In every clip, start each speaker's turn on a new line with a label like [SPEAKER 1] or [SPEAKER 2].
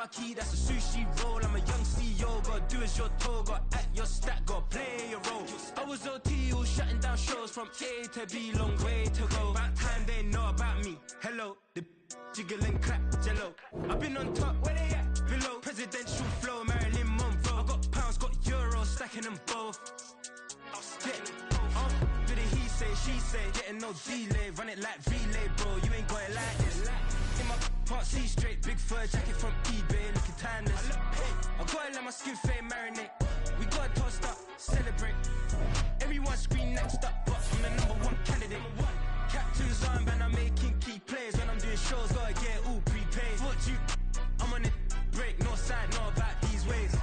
[SPEAKER 1] Marquee, that's a sushi roll. I'm a young CEO, gotta do as you're told. Gotta act your stat, gotta play your role. I was OT, all shutting down shows from A to B, long way to go. About time they know about me. Hello, the jiggle and clap, jello. I've been on top, where they at? Below, presidential flow, Marilyn Monroe. I got pounds, got euros, stacking them both. Did it he say, she say, getting no delay, run it like relay, bro. You ain't got it like this. In my part C straight, big fur jacket from eBay, looking timeless. I gotta let my skin fade marinate. We gotta toast up, celebrate. Everyone scream next up, but I'm the #1 candidate. Captain's armband, I'm making key plays. When I'm doing shows, gotta get all prepaid. What you, I'm on it, break, no side, know about these ways.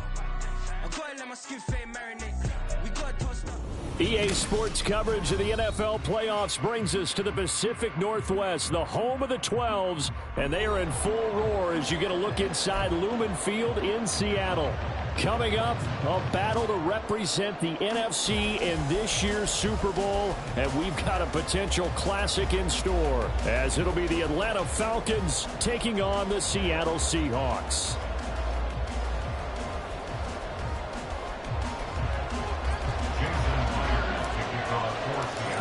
[SPEAKER 1] I gotta let my skin fade marinate. We gotta toast up.
[SPEAKER 2] EA Sports coverage of the NFL playoffs brings us to the Pacific Northwest, the home of the 12s, and they are in full roar as you get a look inside Lumen Field in Seattle. Coming up, a battle to represent the NFC in this year's Super Bowl, and we've got a potential classic in store, as it'll be the Atlanta Falcons taking on the Seattle Seahawks.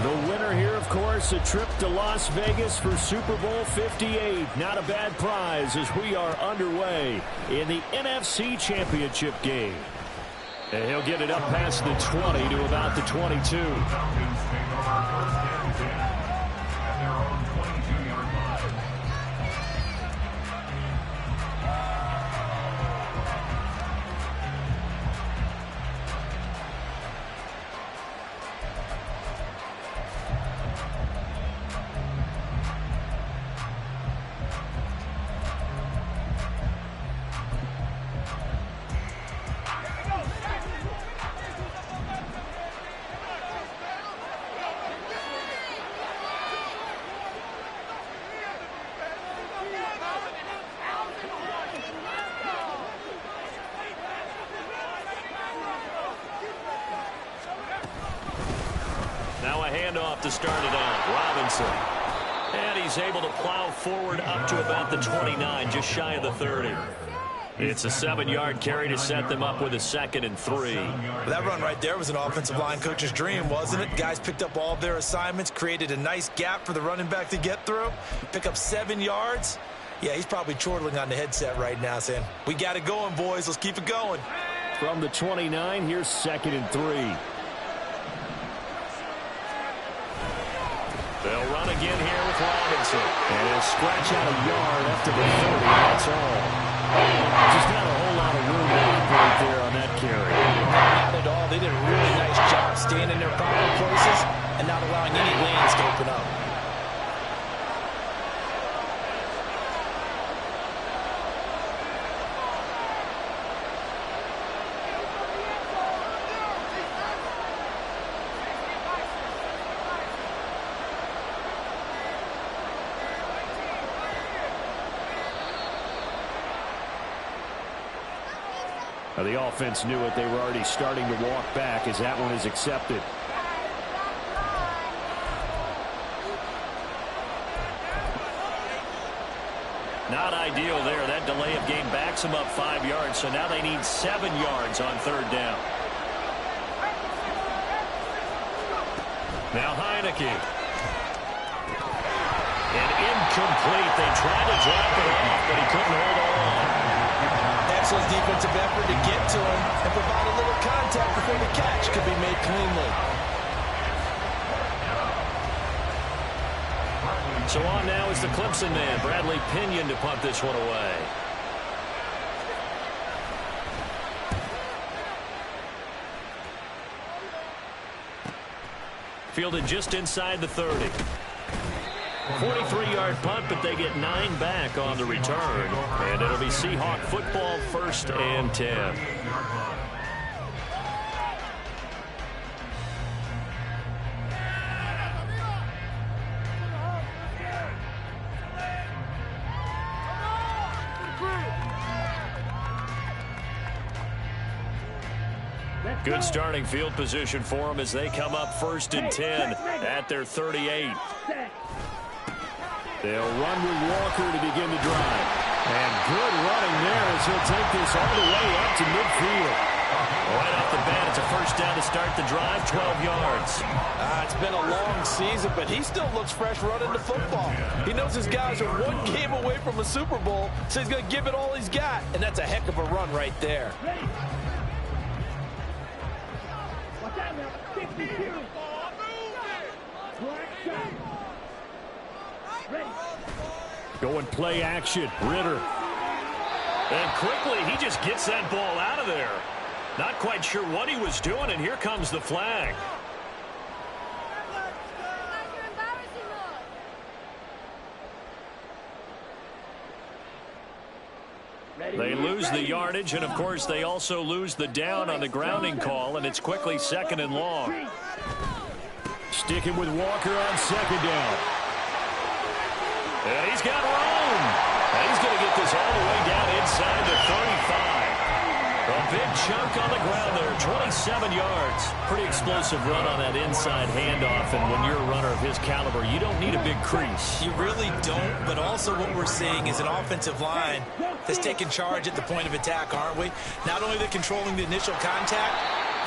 [SPEAKER 2] The winner here, of course, a trip to Las Vegas for Super Bowl 58. Not a bad prize as we are underway in the NFC Championship game. And he'll get it up past the 20 to about the 22. To start it out, Robinson. And he's able to plow forward up to about the 29, just shy of the 30. It's a 7-yard carry to set them up with a 2nd and 3.
[SPEAKER 3] That run right there was an offensive line coach's dream, wasn't it? Guys picked up all of their assignments, created a nice gap for the running back to get through, pick up 7 yards. Yeah, he's probably chortling on the headset right now saying, we got it going, boys. Let's keep it going.
[SPEAKER 2] From the 29, here's 2nd and 3. They'll run again here with Robinson. And he'll scratch out a yard after the 30. That's all. Just not a whole lot of room to operate there on that carry.
[SPEAKER 3] Not at all. They did a really nice job staying in their proper places and not allowing any lanes to open up.
[SPEAKER 2] The offense knew it. They were already starting to walk back as that one is accepted. Not ideal there. That delay of game backs them up 5 yards, so now they need 7 yards on 3rd down. Now Heineke. And incomplete. They tried to drop it off, but he couldn't hold on.
[SPEAKER 3] Excellent defensive effort to get to him and provide a little contact before the catch could be made cleanly.
[SPEAKER 2] So on now is the Clemson man, Bradley Pinion, to punt this one away. Fielded just inside the 30. 43-yard punt, but they get 9 back on the return. And it'll be Seahawk football, 1st and 10. Good starting field position for them as they come up 1st and 10 at their 38. They'll run with Walker to begin the drive. And good running there as he'll take this all the way up to midfield. Right off the bat, it's a first down to start the drive, 12 yards.
[SPEAKER 3] It's been a long season, but he still looks fresh running the football. He knows his guys are one game away from a Super Bowl, so he's going to give it all he's got, and that's a heck of a run right there.
[SPEAKER 2] Going play action, Ritter. And quickly, he just gets that ball out of there. Not quite sure what he was doing, and here comes the flag. They lose the yardage, and of course they also lose the down on the grounding call, and it's quickly 2nd and long. Sticking with Walker on 2nd down. And he's got room. And he's going to get this all the way down inside the 35. A big chunk on the ground there, 27 yards. Pretty explosive run on that inside handoff, and when you're a runner of his caliber, you don't need a big crease.
[SPEAKER 3] You really don't, but also what we're seeing is an offensive line that's taking charge at the point of attack, aren't we? Not only are they controlling the initial contact,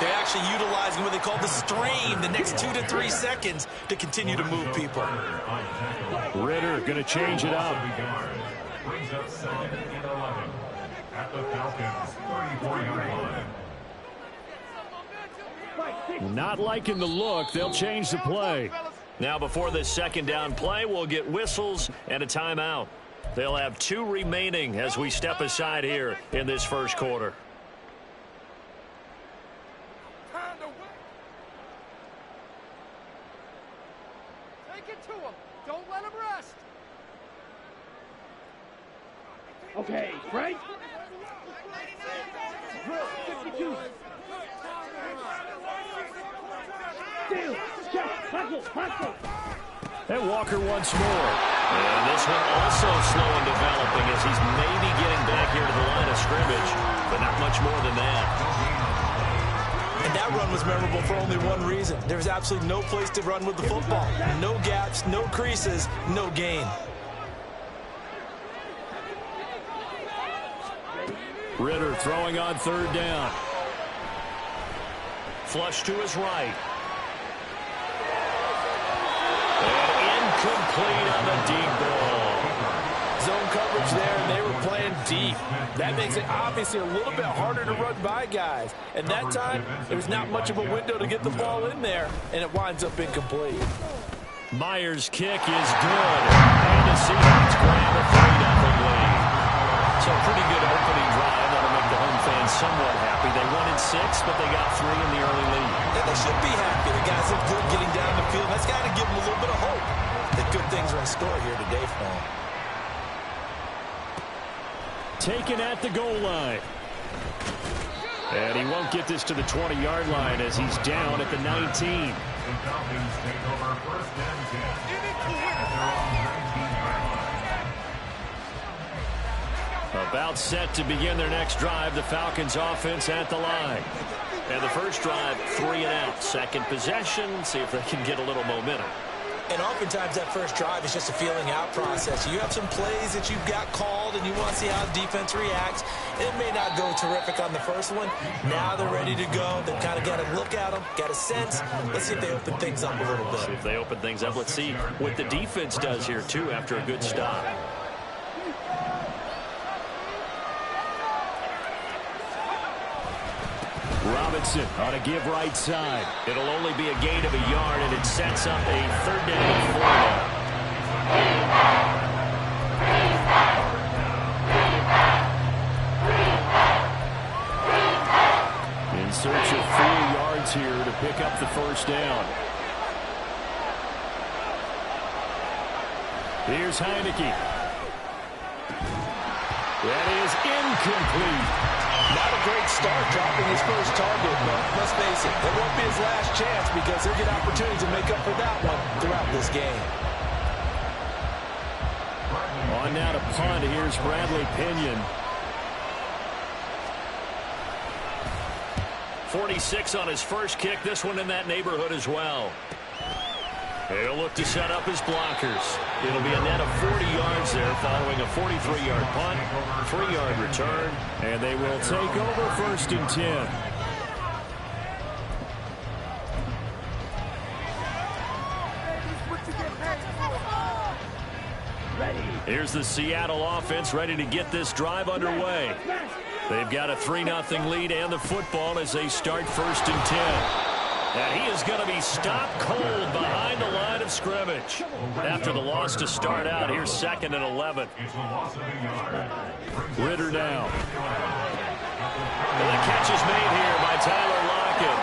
[SPEAKER 3] they're actually utilizing what they call the strain, the next 2 to 3 seconds, to continue to move people.
[SPEAKER 2] Ritter going to change it up.
[SPEAKER 4] Brings up 2nd and 11 at the Falcons' 34-yard line.
[SPEAKER 2] Not liking the look. They'll change the play. Now before this 2nd down play, we'll get whistles and a timeout. They'll have 2 remaining as we step aside here in this first quarter.
[SPEAKER 5] Take it to him. Don't let him rest.
[SPEAKER 6] Okay, Frank. Drill, 52. Steal, check, hustle.
[SPEAKER 2] And Walker once more. And this one also slow in developing as he's maybe getting back here to the line of scrimmage, but not much more than that.
[SPEAKER 3] And that run was memorable for only one reason. There was absolutely no place to run with the football. No gaps, no creases, no gain.
[SPEAKER 2] Ritter throwing on 3rd down. Flush to his right. And incomplete on the deep ball.
[SPEAKER 3] Zone coverage there, and they were playing deep. That makes it obviously a little bit harder to run by guys. And that time, there was not much of a window to get the ball in there, and it winds up incomplete.
[SPEAKER 2] Myers' kick is good. And the Seahawks grab a 3-0 lead. So a pretty good opening drive. That'll make the home fans somewhat happy. They won in 6, but they got 3 in the early lead.
[SPEAKER 3] Yeah, they should be happy. The guys look good getting down the field. That's got to give them a little bit of hope that good things are in store here today for them.
[SPEAKER 2] Taken at the goal line. And he won't get this to the 20-yard line as he's down at the 19.
[SPEAKER 4] The Falcons take over 1st and 10. At their own 19-yard line.
[SPEAKER 2] About set to begin their next drive, the Falcons offense at the line. And the first drive, 3 and out. Second possession, see if they can get a little momentum.
[SPEAKER 3] And oftentimes that first drive is just a feeling out process. You have some plays that you've got called and you want to see how the defense reacts. It may not go terrific on the first one. Now they're ready to go. They've kind of got to look at them, got a sense. Let's see if they open things up a little bit.
[SPEAKER 2] See if they open things up. Let's see what the defense does here, too, after a good stop. Robinson on a give right side. It'll only be a gain of a yard, and it sets up a 3rd down and 4 now. In search of 4 yards here to pick up the first down. Here's Heineke. That is incomplete.
[SPEAKER 3] Not a great start dropping his first target, but let's face it, it won't be his last chance because he'll get opportunities to make up for that one throughout this game.
[SPEAKER 2] On now to punt. Here's Bradley Pinion. 46 on his first kick. This one in that neighborhood as well. He'll look to set up his blockers. It'll be a net of 40 yards there following a 43-yard punt, 3-yard return, and they will take over 1st and 10. Here's the Seattle offense ready to get this drive underway. They've got a 3-0 lead and the football as they start 1st and 10. And he is going to be stopped cold behind the line of scrimmage. After the loss to start out, here's 2nd and 11. Ritter now. And the catch is made here by Tyler Lockett.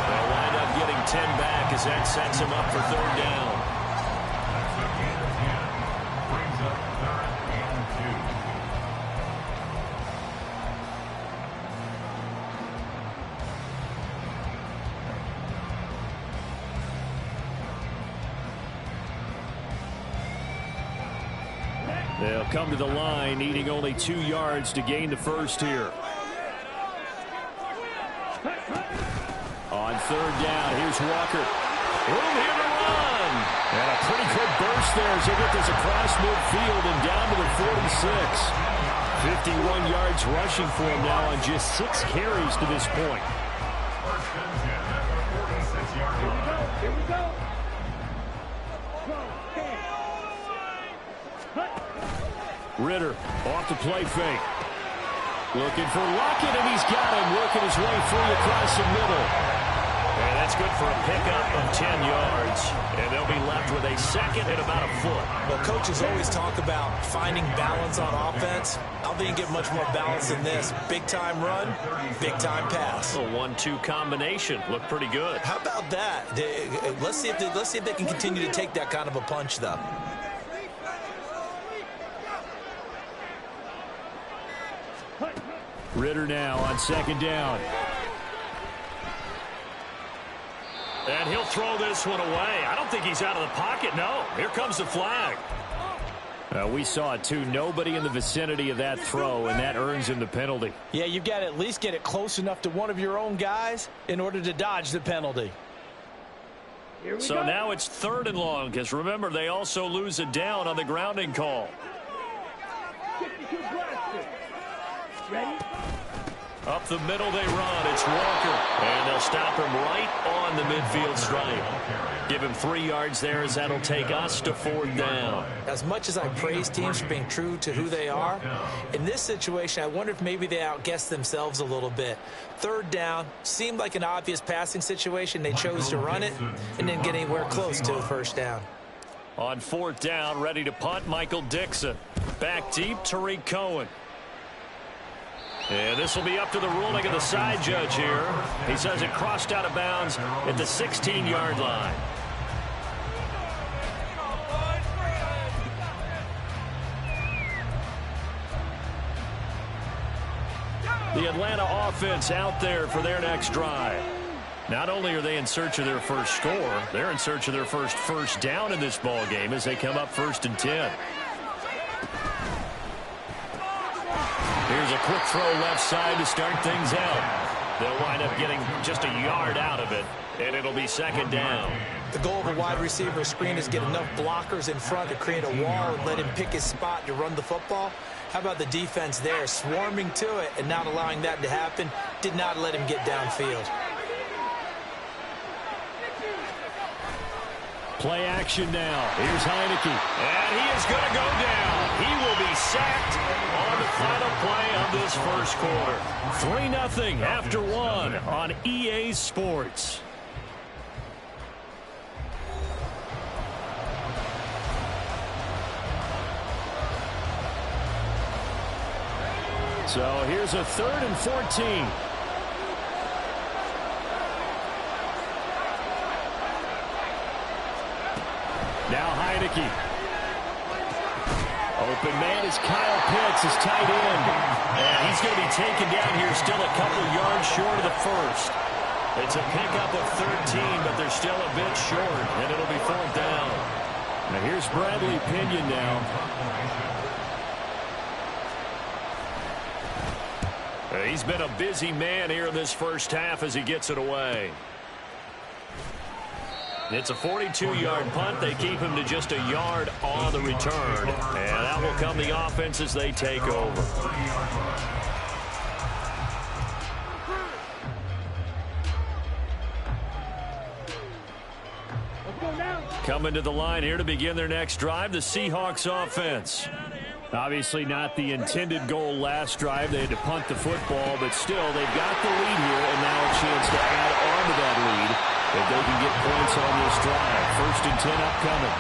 [SPEAKER 2] They'll wind up getting 10 back as that sets him up for 3rd down. They'll come to the line, needing only 2 yards to gain the first here. On 3rd down, here's Walker. Room here to run. And a pretty good burst there as they get this across midfield and down to the 46. 51 yards rushing for him now on just 6 carries to this point.
[SPEAKER 6] Here we go.
[SPEAKER 2] Ritter off the play fake. Looking for Lockett, and he's got him working his way free across the middle. And that's good for a pickup of 10 yards. And they'll be left with a 2nd and about a foot.
[SPEAKER 3] Well, coaches always talk about finding balance on offense. I don't think you get much more balance than this. Big-time run, big-time pass.
[SPEAKER 2] A 1-2 combination. Looked pretty good.
[SPEAKER 3] How about that? Let's see if they can continue to take that kind of a punch, though.
[SPEAKER 2] Ritter now on 2nd down. And he'll throw this one away. I don't think he's out of the pocket. No, here comes the flag. We saw it too. Nobody in the vicinity of that throw, and that earns him the penalty.
[SPEAKER 3] Yeah, you've got to at least get it close enough to one of your own guys in order to dodge the penalty.
[SPEAKER 2] So now it's 3rd and long, because remember, they also lose a down on the grounding call.
[SPEAKER 6] 52 blaster. Ready?
[SPEAKER 2] Up the middle they run. It's Walker. And they'll stop him right on the midfield stripe. Give him 3 yards there as that'll take us to 4th down.
[SPEAKER 3] As much as I praise teams for being true to who they are, in this situation, I wonder if maybe they outguessed themselves a little bit. 3rd down seemed like an obvious passing situation. They chose to run it and didn't get anywhere close to a 1st down.
[SPEAKER 2] On 4th down, ready to punt, Michael Dixon. Back deep, Tariq Cohen. And this will be up to the ruling of the side judge here. He says it crossed out of bounds at the 16-yard line. The Atlanta offense out there for their next drive. Not only are they in search of their first score, they're in search of their first down in this ball game as they come up 1st and 10. Here's a quick throw left side to start things out. They'll wind up getting just a yard out of it, and it'll be 2nd down.
[SPEAKER 3] The goal of a wide receiver screen is get enough blockers in front to create a wall and let him pick his spot to run the football. How about the defense there, swarming to it and not allowing that to happen? Did not let him get downfield.
[SPEAKER 2] Play action now. Here's Heineke. And he is going to go down. He will be sacked on the final play of this first quarter. 3-0 after 1 on EA Sports. So here's a 3rd and 14. Now Heineke. Open man is Kyle Pitts, his tight end. And he's going to be taken down here still a couple yards short of the first. It's a pickup of 13, but they're still a bit short, and it'll be 4th down. Now here's Bradley Pinion now. He's been a busy man here in this first half as he gets it away. It's a 42-yard punt. They keep him to just a yard on the return. And that will come the offense as they take over. Coming to the line here to begin their next drive, the Seahawks offense. Obviously not the intended goal last drive. They had to punt the football, but still, they've got the lead here, and now a chance to add on to that lead if they can get points on this drive. 1st and 10 upcoming.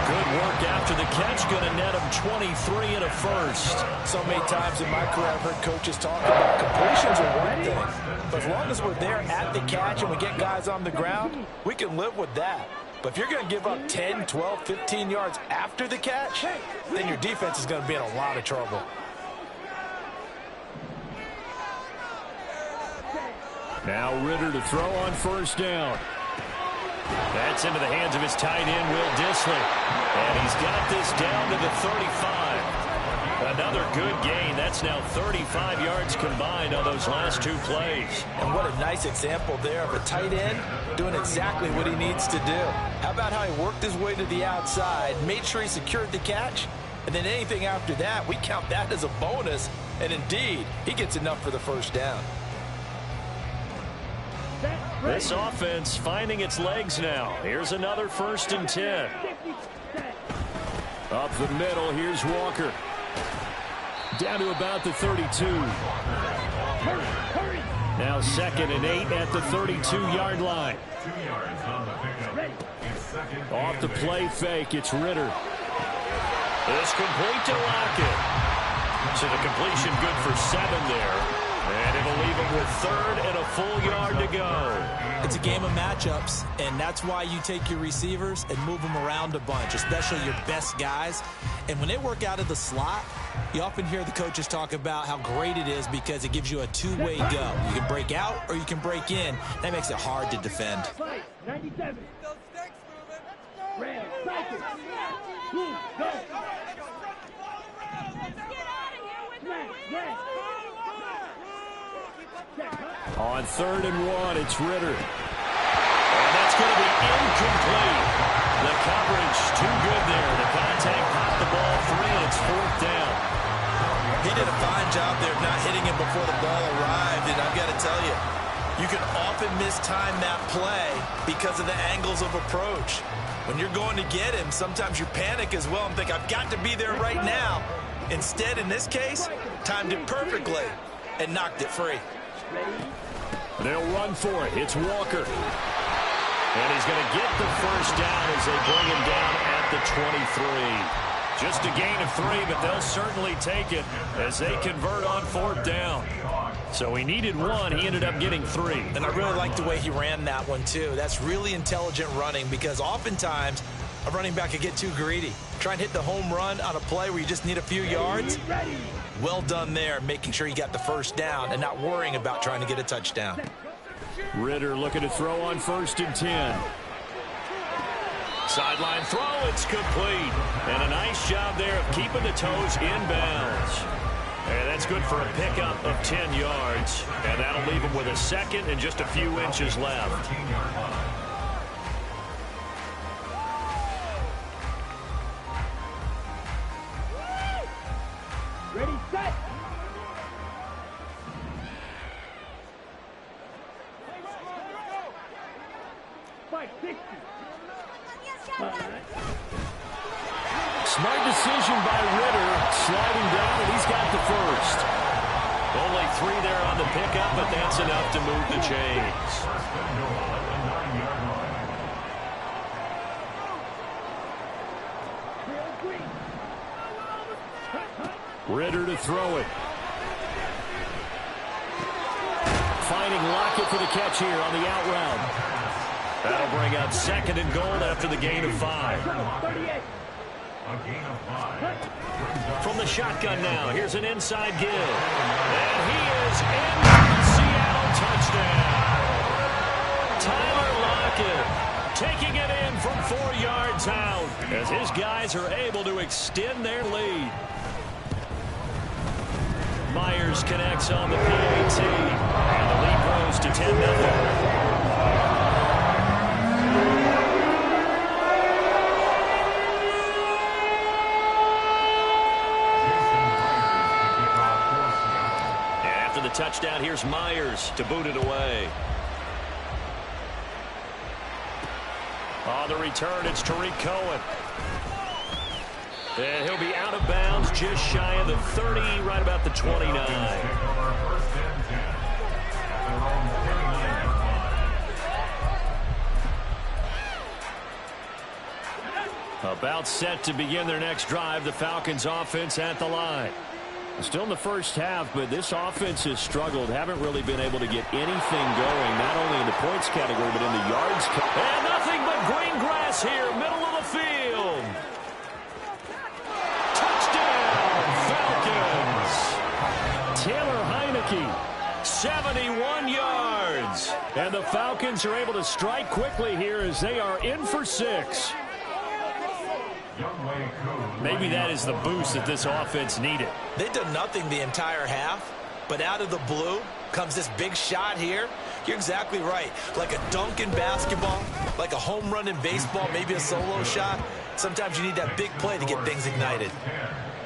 [SPEAKER 2] Good work after the catch. Going to net them 23 and a first.
[SPEAKER 3] So many times in my career I've heard coaches talk about completions are one thing. But as long as we're there at the catch and we get guys on the ground, we can live with that. But if you're going to give up 10, 12, 15 yards after the catch, then your defense is going to be in a lot of trouble.
[SPEAKER 2] Now Ritter to throw on 1st down. That's into the hands of his tight end, Will Dissly. And he's got this down to the 35. Another good gain. That's now 35 yards combined on those last 2 plays.
[SPEAKER 3] And what a nice example there of a tight end doing exactly what he needs to do. How about how he worked his way to the outside, made sure he secured the catch, and then anything after that, we count that as a bonus. And indeed, he gets enough for the 1st down.
[SPEAKER 2] This offense finding its legs now. Here's another 1st and 10. Up the middle, here's Walker. Down to about the 32. Now 2nd and 8 at the 32-yard line. Off the play fake, it's Ritter. It's complete to Lockett. So the completion good for 7 there. And it'll leave him with 3rd and a full yard to go.
[SPEAKER 3] It's a game of matchups, and that's why you take your receivers and move them around a bunch, especially your best guys. And when they work out of the slot, you often hear the coaches talk about how great it is because it gives you a two-way go. You can break out or you can break in. That makes it hard to defend.
[SPEAKER 6] 97. Red, cycle. Boom, go.
[SPEAKER 2] On 3rd and 1, it's Ritter. And that's going to be incomplete. The coverage too good there. The contact popped the ball free, and it's 4th down.
[SPEAKER 3] He did a fine job there of not hitting him before the ball arrived, and I've got to tell you, you can often mistime that play because of the angles of approach. When you're going to get him, sometimes you panic as well and think, I've got to be there right now. Instead, in this case, timed it perfectly and knocked it free.
[SPEAKER 2] They'll run for it. It's Walker. And he's going to get the 1st down as they bring him down at the 23. Just a gain of 3, but they'll certainly take it as they convert on 4th down. So he needed 1. He ended up getting 3.
[SPEAKER 3] And I really like the way he ran that one, too. That's really intelligent running because oftentimes a running back could get too greedy. Try and hit the home run on a play where you just need a few yards. Well done there, making sure you got the 1st down and not worrying about trying to get a touchdown.
[SPEAKER 2] Ritter looking to throw on 1st and 10. Sideline throw, it's complete. And a nice job there of keeping the toes in bounds. And that's good for a pickup of 10 yards. And that'll leave him with a 2nd and just a few inches left.
[SPEAKER 6] Ready, set. Fight 60.
[SPEAKER 2] Smart decision by Ritter, sliding down, and he's got the 1st. Only 3 there on the pickup, but that's enough to move the chains. Ritter to throw it. Finding Lockett for the catch here on the out route. That'll bring up 2nd and goal after the gain of 5. From the shotgun now, here's an inside give. And he is in for Seattle touchdown. Tyler Lockett taking it in from 4 yards out as his guys are able to extend their lead. Myers connects on the PAT, and the lead grows to 10-0. touchdown, here's Myers to boot it away. On the return, it's Tariq Cohen. And he'll be out of bounds just shy of the 30, right about the 29. About set to begin their next drive, the Falcons offense at the line. Still in the first half, but this offense has struggled. Haven't really been able to get anything going, not only in the points category, but in the yards. And nothing but green grass here, middle of the field. Touchdown, Falcons. Taylor Heineke, 71 yards. And the Falcons are able to strike quickly here as they are in for 6. Maybe that is the boost that this offense needed.
[SPEAKER 3] They've done nothing the entire half, but out of the blue comes this big shot here. You're exactly right. Like a dunk in basketball, like a home run in baseball, maybe a solo shot. Sometimes you need that big play to get things ignited.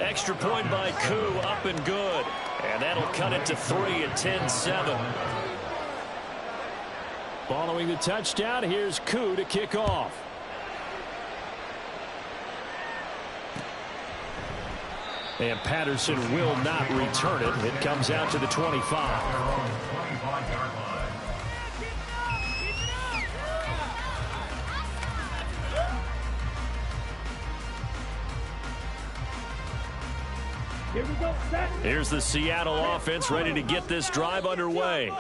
[SPEAKER 2] Extra point by Koo, up and good. And that'll cut it to 3 at 10-7. Following the touchdown, here's Koo to kick off. And Patterson will not return it. It comes out to the 25.
[SPEAKER 6] Here we go, set.
[SPEAKER 2] Here's the Seattle offense ready to get this drive underway.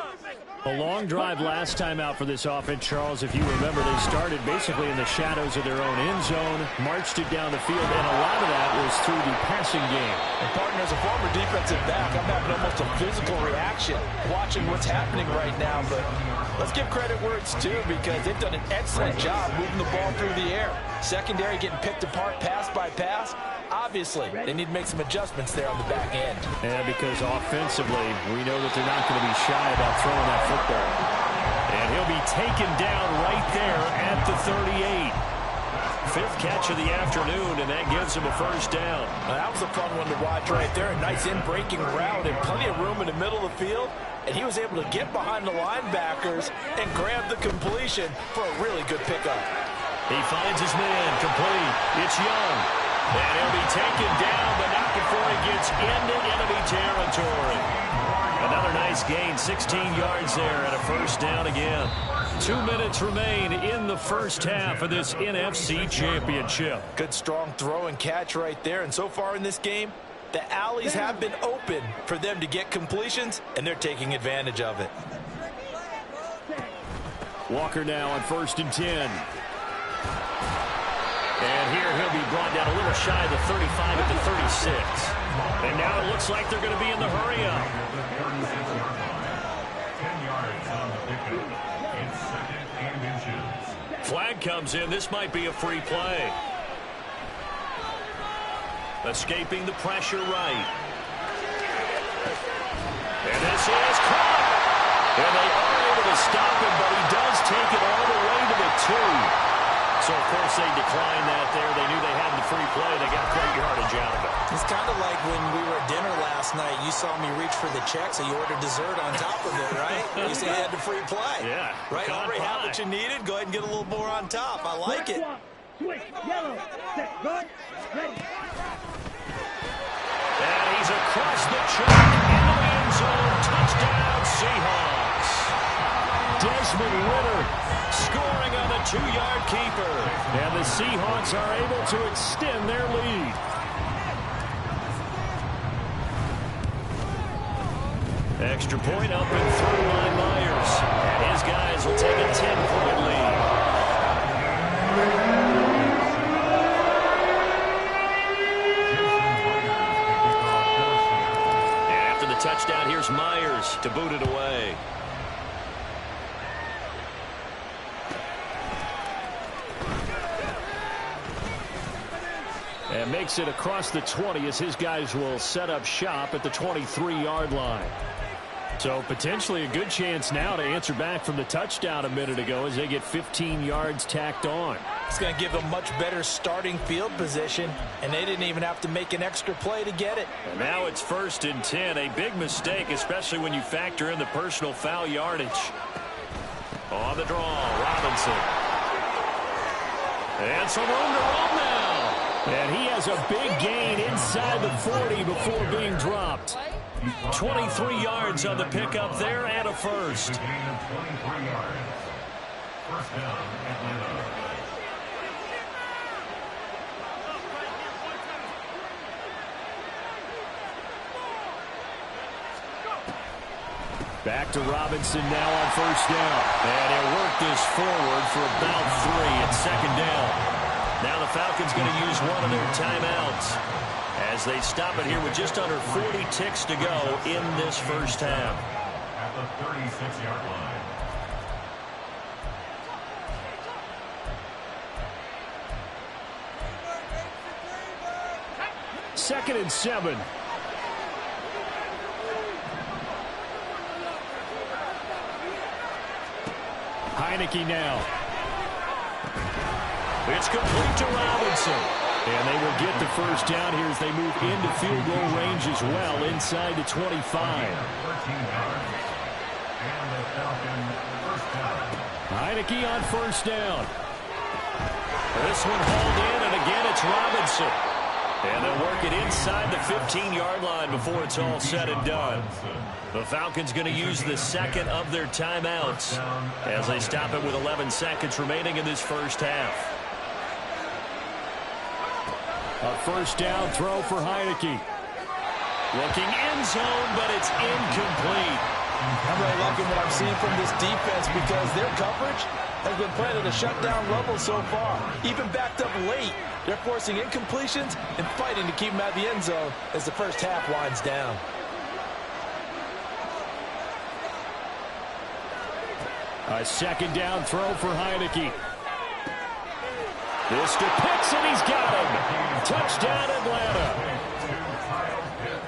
[SPEAKER 2] A long drive last time out for this offense, Charles. If you remember, they started basically in the shadows of their own end zone, marched it down the field, and a lot of that was through the passing game.
[SPEAKER 3] And partner, as a former defensive back, I'm having almost a physical reaction watching what's happening right now. But let's give credit where it's due, because they've done an excellent job moving the ball through the air. Secondary getting picked apart pass by pass. Obviously, they need to make some adjustments there on the back end.
[SPEAKER 2] And because offensively, we know that they're not going to be shy about throwing that football. And he'll be taken down right there at the 38. Fifth catch of the afternoon, and that gives him a first down.
[SPEAKER 3] Now, that was a fun one to watch right there. A nice in-breaking route and plenty of room in the middle of the field. And he was able to get behind the linebackers and grab the completion for a really good pickup.
[SPEAKER 2] He finds his man, complete. It's Young. And he'll be taken down, but not before he gets into enemy territory. Another nice gain, 16 yards there, and a first down again. 2 minutes remain in the first half of this NFC Championship.
[SPEAKER 3] Good strong throw and catch right there. And so far in this game, the alleys have been open for them to get completions, and they're taking advantage of it.
[SPEAKER 2] Walker now on 1st and 10. And here he'll be brought down a little shy of the 35 at the 36. And now it looks like they're going to be in the hurry-up.
[SPEAKER 4] 10 yards on the pickup. It's 2nd and inches.
[SPEAKER 2] Flag comes in. This might be a free play. Escaping the pressure right. And this is caught. And they are able to stop him, but he does take it all the way to the 2. So, of course, they declined that there. They knew they had the free play. They got great yardage out of it.
[SPEAKER 3] It's kind of like when we were at dinner last night. You saw me reach for the check, so you ordered dessert on top of it, right? You said you had the free play.
[SPEAKER 2] Yeah.
[SPEAKER 3] Right? Already had what you needed. Go ahead and get a little more on top. I like it.
[SPEAKER 6] Switch, yellow, set, run, ready.
[SPEAKER 2] And he's across the track into the end zone. Touchdown, Seahawks. Desmond Ritter scoring on the 2-yard keeper. And the Seahawks are able to extend their lead. Extra point up and through by Myers. And his guys will take a 10-point lead. And after the touchdown, here's Myers to boot it away. And makes it across the 20 as his guys will set up shop at the 23-yard line. So potentially a good chance now to answer back from the touchdown a minute ago as they get 15 yards tacked on.
[SPEAKER 3] It's going to give them much better starting field position, and they didn't even have to make an extra play to get it.
[SPEAKER 2] And now it's 1st and 10. A big mistake, especially when you factor in the personal foul yardage. On the draw, Robinson. And some room to run now. And he has a big gain inside the 40 before being dropped. 23 yards on the pickup there and a first.
[SPEAKER 4] Gain of 23 yards. First down, Atlanta.
[SPEAKER 2] Back to Robinson now on 1st down. And he'll work this forward for about 3 at 2nd down. Now the Falcons going to use one of their timeouts as they stop it here with just under 40 ticks to go in this first half.
[SPEAKER 4] At the 36-yard line.
[SPEAKER 2] 2nd and 7. Heineke now. It's complete to Robinson. And they will get the first down here as they move into field goal range as well inside the 25.
[SPEAKER 4] 13 yards. And the Falcons first down.
[SPEAKER 2] Heineke on 1st down. This one hauled in, and again it's Robinson. And they'll work it inside the 15-yard line before it's all said and done. The Falcons going to use the second of their timeouts as they stop it with 11 seconds remaining in this first half. A first down throw for Heineke. Looking end zone, but it's incomplete.
[SPEAKER 3] I'm really liking what I'm seeing from this defense because their coverage has been playing at a shutdown level so far. Even backed up late, they're forcing incompletions and fighting to keep them out of the end zone as the first half winds down.
[SPEAKER 2] A second down throw for Heineke. This to Pitts, and he's got him. Touchdown, Atlanta.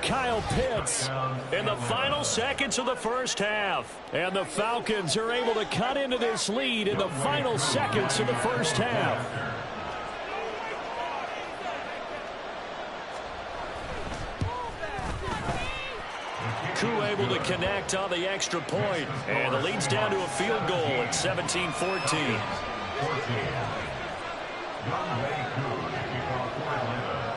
[SPEAKER 2] Kyle Pitts in the final seconds of the first half. And the Falcons are able to cut into this lead in the final seconds of the first half. Koo able to connect on the extra point. And the lead's down to a field goal at 17-14.
[SPEAKER 4] Young Wei Koo to kick off for Atlanta.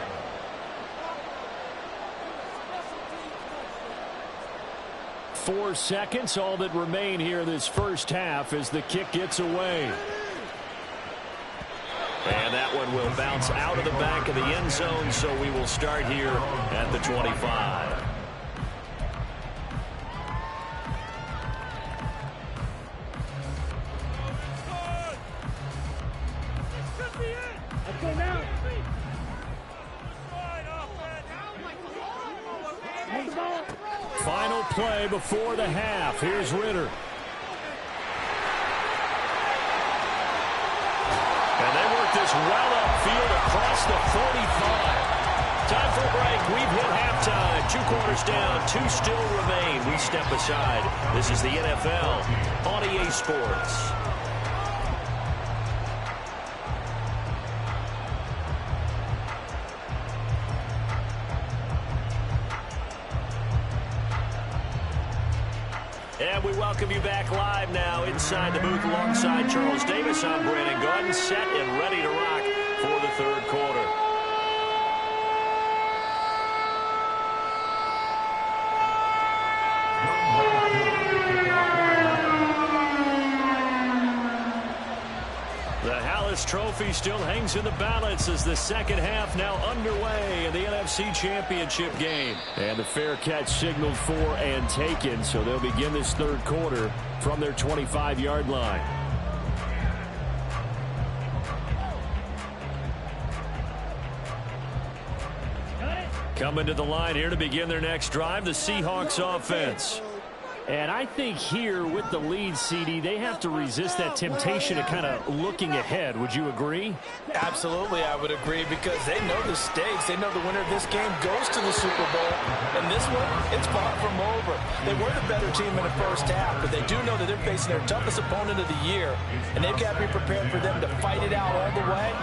[SPEAKER 2] Four seconds, all that remain here this first half as the kick gets away. And that one will bounce out of the back of the end zone, so we will start here at the 25.
[SPEAKER 6] Let's go now. Hold the ball.
[SPEAKER 2] Final play before the half. Here's Ritter. And they work this well upfield across the 45. Time for a break. We've hit halftime. 2 quarters down, 2 still remain. We step aside. This is the NFL on EA Sports. And we welcome you back live now inside the booth alongside Charles Davis. I'm Brandon Gordon, set and ready to rock for the third quarter. The Hallis Trophy still hangs in the balance as the second half now underway in the NFC Championship game. And the fair catch signaled for and taken, so they'll begin this third quarter from their 25-yard line. Coming to the line here to begin their next drive, the Seahawks offense. And I think here with the lead, CD, they have to resist that temptation of kind of looking ahead. Would you agree?
[SPEAKER 3] Absolutely, I would agree, because they know the stakes. They know the winner of this game goes to the Super Bowl. And this one, it's far from over. They were the better team in the first half, but they do know that they're facing their toughest opponent of the year. And they've got to be prepared for them to fight it out all the way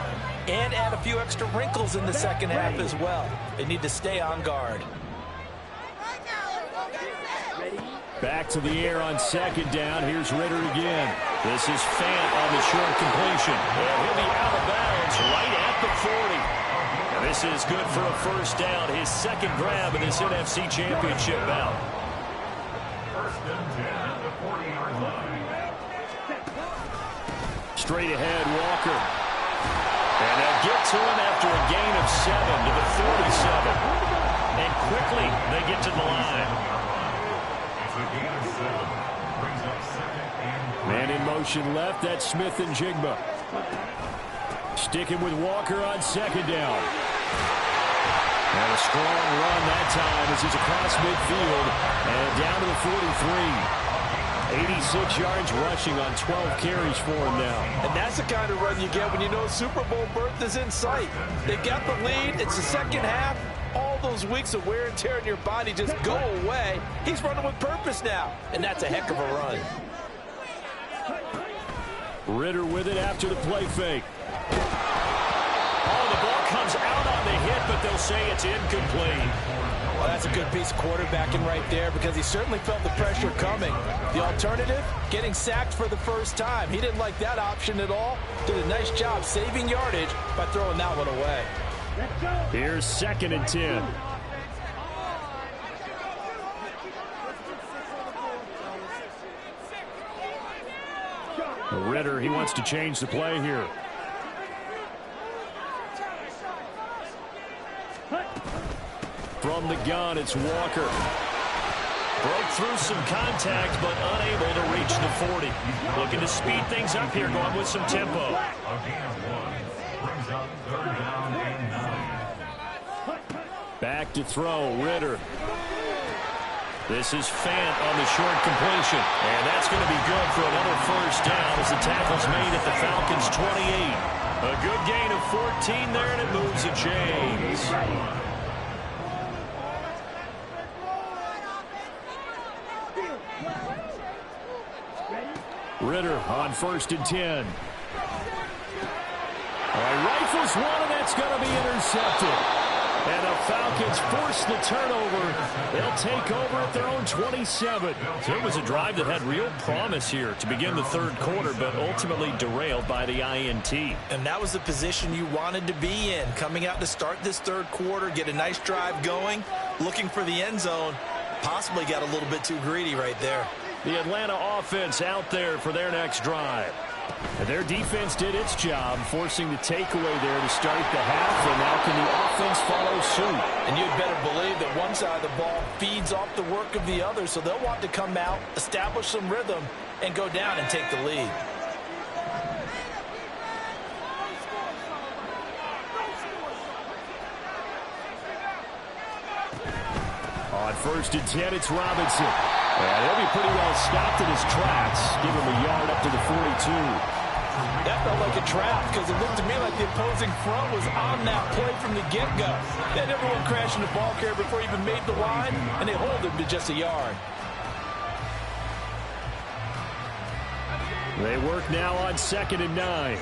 [SPEAKER 3] and add a few extra wrinkles in the second half as well. They need to stay on guard.
[SPEAKER 2] Back to the air on second down. Here's Ritter again. This is Fant on the short completion. And he'll be out of bounds right at the 40. And this is good for a first down. His second grab in this NFC Championship bout.
[SPEAKER 4] First and 10 at the 40-yard line.
[SPEAKER 2] Straight ahead, Walker. And they'll get to him after a gain of 7 to the 47. And quickly they get to the line. Man in motion left. That's Smith and Jigba. Sticking with Walker on second down. And a strong run that time as he's across midfield and down to the 43. 86 yards rushing on 12 carries for him now.
[SPEAKER 3] And that's the kind of run you get when you know Super Bowl berth is in sight. They've got the lead. It's the second half. All those weeks of wear and tear in your body just go away. He's running with purpose now, and that's a heck of a run.
[SPEAKER 2] Ritter with it after the play fake. Oh, the ball comes out on the hit, but they'll say it's incomplete.
[SPEAKER 3] Well, that's a good piece of quarterbacking right there, because he certainly felt the pressure coming. The alternative, getting sacked for the first time. He didn't like that option at all. Did a nice job saving yardage by throwing that one away.
[SPEAKER 2] Here's second and 10. Ritter, he wants to change the play here. From the gun, it's Walker. Broke through some contact, but unable to reach the 40. Looking to speed things up here, going with some tempo. Back to throw, Ritter. This is Fant on the short completion. And that's going to be good for another first down as the tackle's made at the Falcons' 28. A good gain of 14 there, and it moves the chains. Ritter on first and 10. Rifles one, and that's going to be intercepted. And the Falcons force the turnover. They'll take over at their own 27. So it was a drive that had real promise here to begin the third quarter, but ultimately derailed by the INT.
[SPEAKER 3] And that was the position you wanted to be in. Coming out to start this third quarter, get a nice drive going, looking for the end zone. Possibly got a little bit too greedy right there.
[SPEAKER 2] The Atlanta offense out there for their next drive. And their defense did its job, forcing the takeaway there to start the half, and now can the offense follow suit?
[SPEAKER 3] And you'd better believe that one side of the ball feeds off the work of the other, so they'll want to come out, establish some rhythm, and go down and take the lead.
[SPEAKER 2] On first and 10, it's Robinson. And he'll be pretty well stopped in his tracks. Give him a yard up to the 42.
[SPEAKER 3] That felt like a trap, because it looked to me like the opposing front was on that play from the get-go. They had everyone crashing the ball carrier before he even made the line, and they hold him to just a yard.
[SPEAKER 2] They work now on second and 9.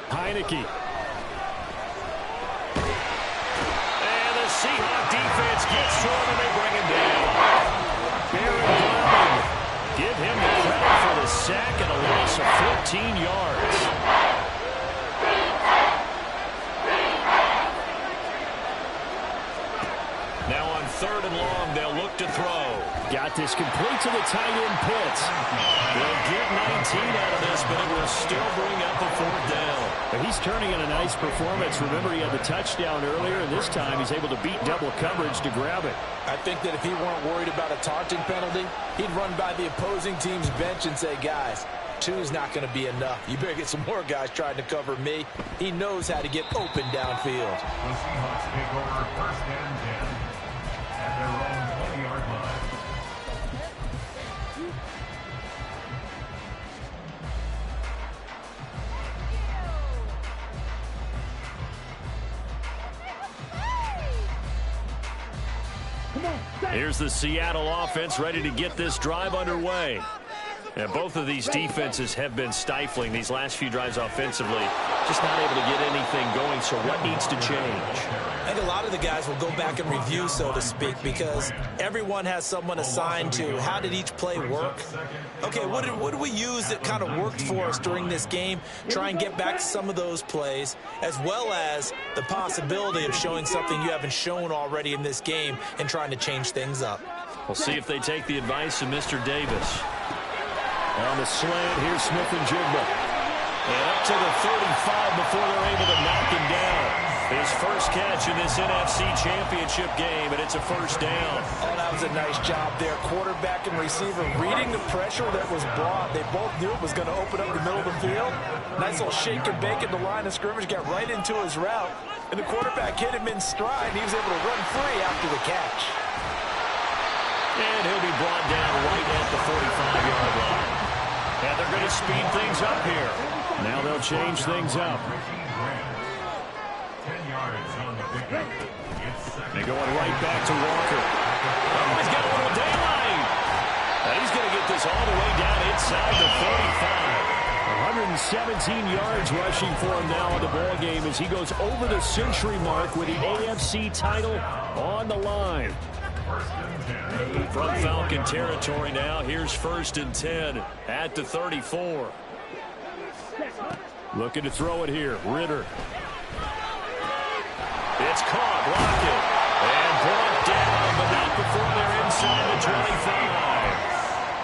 [SPEAKER 2] Heineke. And the Seahawk defense gets to him, and they bring him down. Baron Browning. Give him the credit for the sack and a loss of 14 yards. Now on third and long, they'll look to throw. Got this complete to the tight end Pitts. They'll get 19 out of this, but it will still bring up a fourth down. But he's turning in a nice performance. Remember, he had the touchdown earlier, and this time he's able to beat double coverage to grab it.
[SPEAKER 3] I think that if he weren't worried about a taunting penalty, he'd run by the opposing team's bench and say, guys, Two's not going to be enough. You better get some more guys trying to cover me. He knows how to get open downfield.
[SPEAKER 4] The Seahawks take over 1st and 10 at their own 20-yard line.
[SPEAKER 2] Here's the Seattle offense ready to get this drive underway. And both of these defenses have been stifling these last few drives offensively. Just not able to get anything going, so what needs to change?
[SPEAKER 3] I think a lot of the guys will go back and review, so to speak, because everyone has someone assigned to how did each play work. Okay, what did we use that kind of worked for us during this game? Try and get back to some of those plays, as well as the possibility of showing something you haven't shown already in this game and trying to change things up.
[SPEAKER 2] We'll see if they take the advice of Mr. Davis. On the slant, here's Smith and Jigba. And up to the 35 before they're able to knock him down. His first catch in this NFC Championship game, and it's a first down.
[SPEAKER 3] Oh, that was a nice job there. Quarterback and receiver reading the pressure that was brought. They both knew it was going to open up the middle of the field. Nice little shake and bake at the line of scrimmage, got right into his route. And the quarterback hit him in stride, and he was able to run free after the catch.
[SPEAKER 2] And he'll be brought down right at the 45-yard line. And they're going to speed things up here. Now they'll change things up.
[SPEAKER 4] 10 yards on the pickup.
[SPEAKER 2] They're going right back to Walker. Oh, he's got a little daylight. And he's going to get this all the way down inside the 35. 117 yards rushing for him now in the ball game as he goes over the century mark with the AFC title on the line. From Falcon territory now, here's 1st and 10 at the 34. Looking to throw it here, Ritter. It's caught, Lockett, and brought down, but not before they're inside the 25.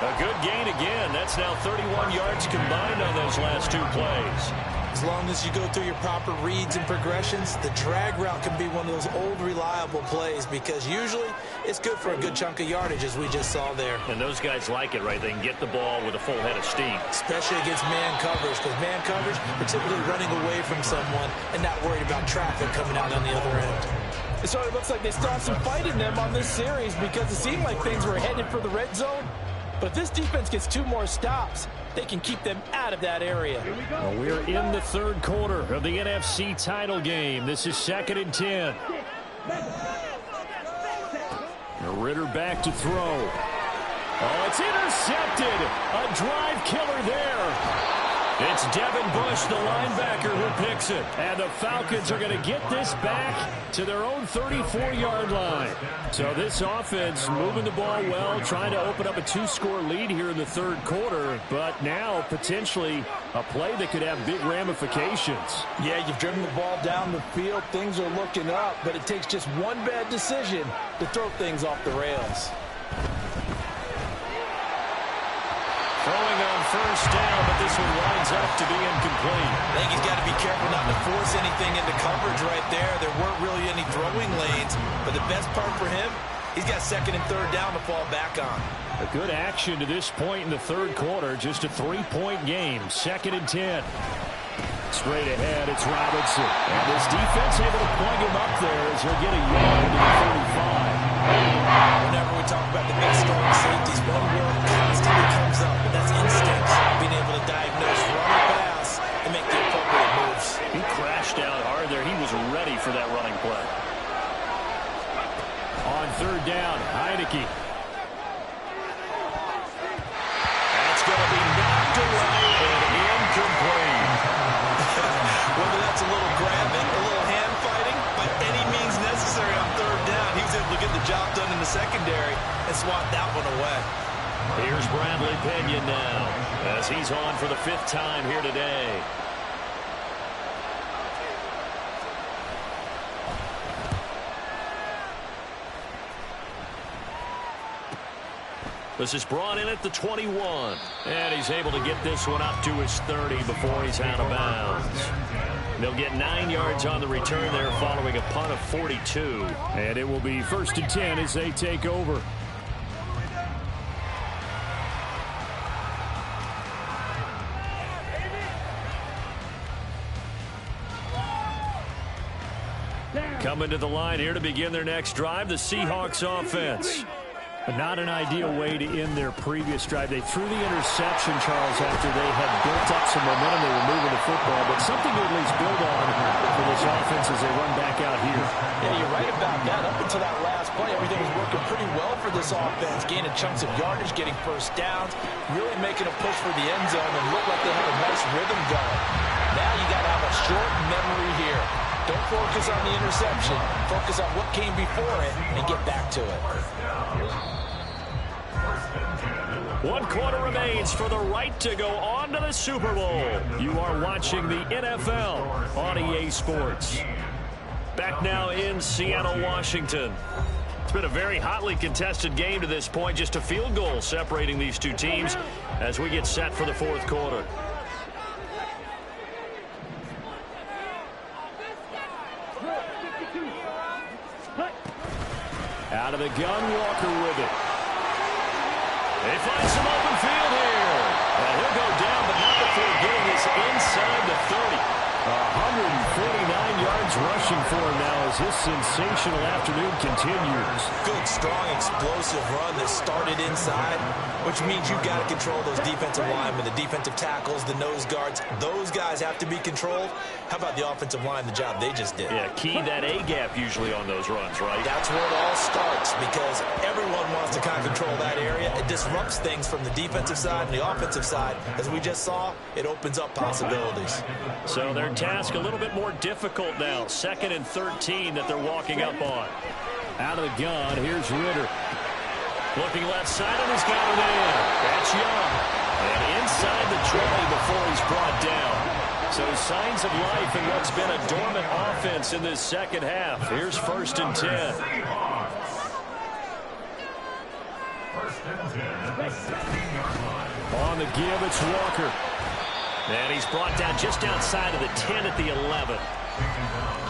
[SPEAKER 2] A good gain again. That's now 31 yards combined on those last two plays.
[SPEAKER 3] As long as you go through your proper reads and progressions, the drag route can be one of those old reliable plays because usually it's good for a good chunk of yardage, as we just saw there.
[SPEAKER 2] And those guys like it, right? They can get the ball with a full head of steam.
[SPEAKER 3] Especially against man coverage, because man coverage, you're typically running away from someone and not worried about traffic coming out on the other end. So it looks like they started some fight in them on this series because it seemed like things were headed for the red zone. But if this defense gets 2 more stops, they can keep them out of that area.
[SPEAKER 2] Well, we're in the 3rd quarter of the NFC title game. This is 2nd and 10. Ritter back to throw. Oh, it's intercepted. A drive killer there. It's Devin Bush, the linebacker, who picks it. And the Falcons are going to get this back to their own 34-yard line. So this offense moving the ball well, trying to open up a 2-score lead here in the 3rd quarter. But now potentially a play that could have big ramifications.
[SPEAKER 3] Yeah, you've driven the ball down the field. Things are looking up, but it takes just one bad decision to throw things off the rails.
[SPEAKER 2] Throwing on 1st down, but this one winds up to be incomplete.
[SPEAKER 3] I think he's got to be careful not to force anything into coverage right there. There weren't really any throwing lanes, but the best part for him, he's got 2nd and 3rd down to fall back on.
[SPEAKER 2] A good action to this point in the 3rd quarter. Just a 3-point game. 2nd and 10. Straight ahead, it's Robinson. And this defense able to plug him up there as he'll get a yard to the 35.
[SPEAKER 3] Whenever we talk about the best strong safeties, one word constantly comes up, and that's instinct. Being able to diagnose run or pass and make the appropriate moves.
[SPEAKER 2] He crashed out hard there. He was ready for that running play. On 3rd down, Heineke. That's going to be knocked away and incomplete.
[SPEAKER 3] Whether that's a little grabbing, a little hand fighting, by any means necessary on 3rd down, he was able to get the job done in the secondary and swat that one away.
[SPEAKER 2] Here's Bradley Pinion now as he's on for the 5th time here today. This is brought in at the 21. And he's able to get this one up to his 30 before he's out of bounds. They'll get 9 yards on the return there following a punt of 42. And it will be 1st and 10 as they take over. Coming to the line here to begin their next drive, the Seahawks offense. But not an ideal way to end their previous drive. They threw the interception, Charles, after they had built up some momentum. They were moving the football, but something to at least build on for this offense as they run back out here.
[SPEAKER 3] Yeah, you're right about that. Up until that last play, everything was working pretty well for this offense, gaining chunks of yardage, getting first downs, really making a push for the end zone, and looked like they had a nice rhythm going. Now you got to have a short memory here. Don't focus on the interception. Focus on what came before it and get back to it.
[SPEAKER 2] 1 quarter remains for the right to go on to the Super Bowl. You are watching the NFL on EA Sports. Back now in Seattle, Washington. It's been a very hotly contested game to this point. Just a field goal separating these two teams as we get set for the fourth quarter. Out of the gun, Walker with it. They find some open field here. And he'll go down, but not before getting this inside the 30. 149 yards rushing for him now as this sensational afternoon continues.
[SPEAKER 3] Good, strong, explosive run that started inside, which means you've got to control those defensive linemen, the defensive tackles, the nose guards. Those guys have to be controlled. How about the offensive line, the job they just did?
[SPEAKER 2] Yeah, key that A-gap usually on those runs, right?
[SPEAKER 3] That's where it all starts because everyone wants to kind of control that area. It disrupts things from the defensive side and the offensive side. As we just saw, it opens up possibilities.
[SPEAKER 2] So their task a little bit more difficult now. 2nd and 13 that they're walking up on. Out of the gun, here's Ritter. Looking left side, and he's got it in. That's Young. And inside the 20 before he's brought down. So signs of life in what's been a dormant offense in this second half. Here's 1st and 10. On the give, it's Walker. And he's brought down just outside of the 10 at the 11.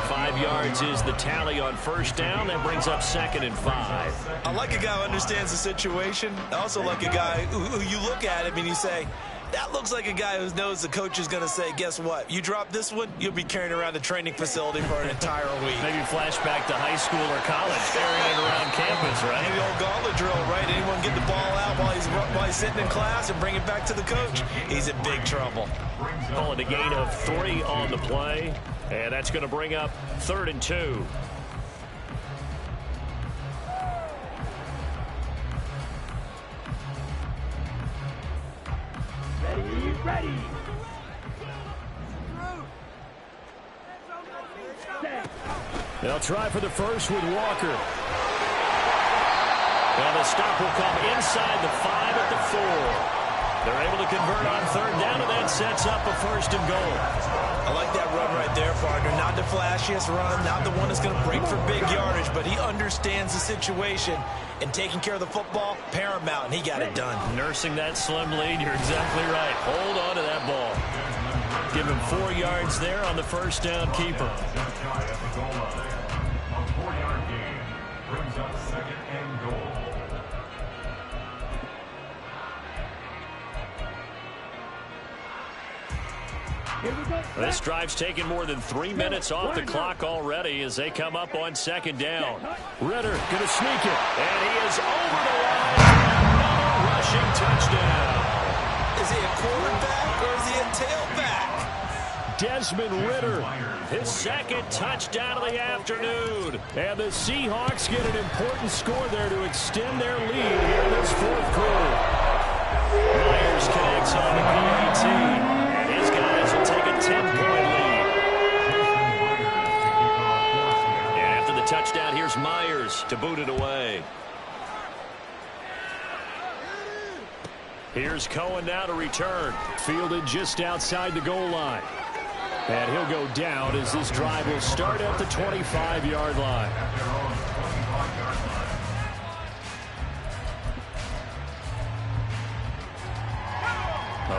[SPEAKER 2] 5 yards is the tally on 1st down. That brings up 2nd and 5.
[SPEAKER 3] I like a guy who understands the situation. I also like a guy who you look at him and you say, that looks like a guy who knows the coach is going to say, guess what? You drop this one, you'll be carrying around the training facility for an entire week.
[SPEAKER 2] Maybe flashback to high school or college, carrying it around campus, right?
[SPEAKER 3] Maybe the old gauntlet drill, right? Anyone get the ball out while he's sitting in class and bring it back to the coach? He's in big trouble.
[SPEAKER 2] Calling a gain of 3 on the play, and that's going to bring up 3rd and 2.
[SPEAKER 6] Ready.
[SPEAKER 2] They'll try for the first with Walker. And the stop will come inside the 5 at the 4. They're able to convert on 3rd down, and that sets up a 1st and goal.
[SPEAKER 3] I like that run right there, partner. Not the flashiest run, not the one that's going to break for big yardage, but he understands the situation, and taking care of the football, paramount, and he got it done.
[SPEAKER 2] Nursing that slim lead, you're exactly right. Hold on to that ball. Give him 4 yards there on the 1st down keeper.
[SPEAKER 4] A 4-yard gain brings up 2nd and goal.
[SPEAKER 2] This drive's taken more than 3 minutes off the clock already as they come up on 2nd down. Ritter going to sneak it, and he is over the line. Another rushing touchdown.
[SPEAKER 3] Is he a quarterback or is he a tailback?
[SPEAKER 2] Desmond Ritter, his 2nd touchdown of the afternoon. And the Seahawks get an important score there to extend their lead here in this 4th quarter. Myers connects on the PAT. His guys will take a 10-point lead. And after the touchdown, here's Myers to boot it away. Here's Cohen now to return. Fielded just outside the goal line. And he'll go down as this drive will start at the 25-yard line.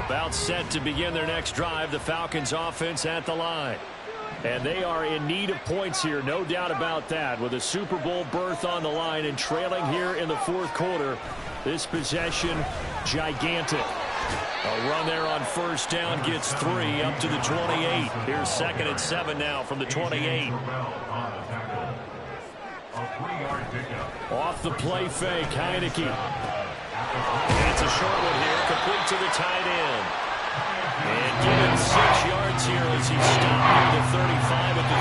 [SPEAKER 2] About set to begin their next drive, the Falcons offense at the line. And they are in need of points here, no doubt about that. With a Super Bowl berth on the line and trailing here in the 4th quarter, this possession gigantic. A run there on 1st down gets 3 up to the 28. Here's 2nd and 7 now from the 28. Off the play fake, Heineke. That's a short one here, complete to the tight end. And given 6 yards here as he stopped at the 35 at the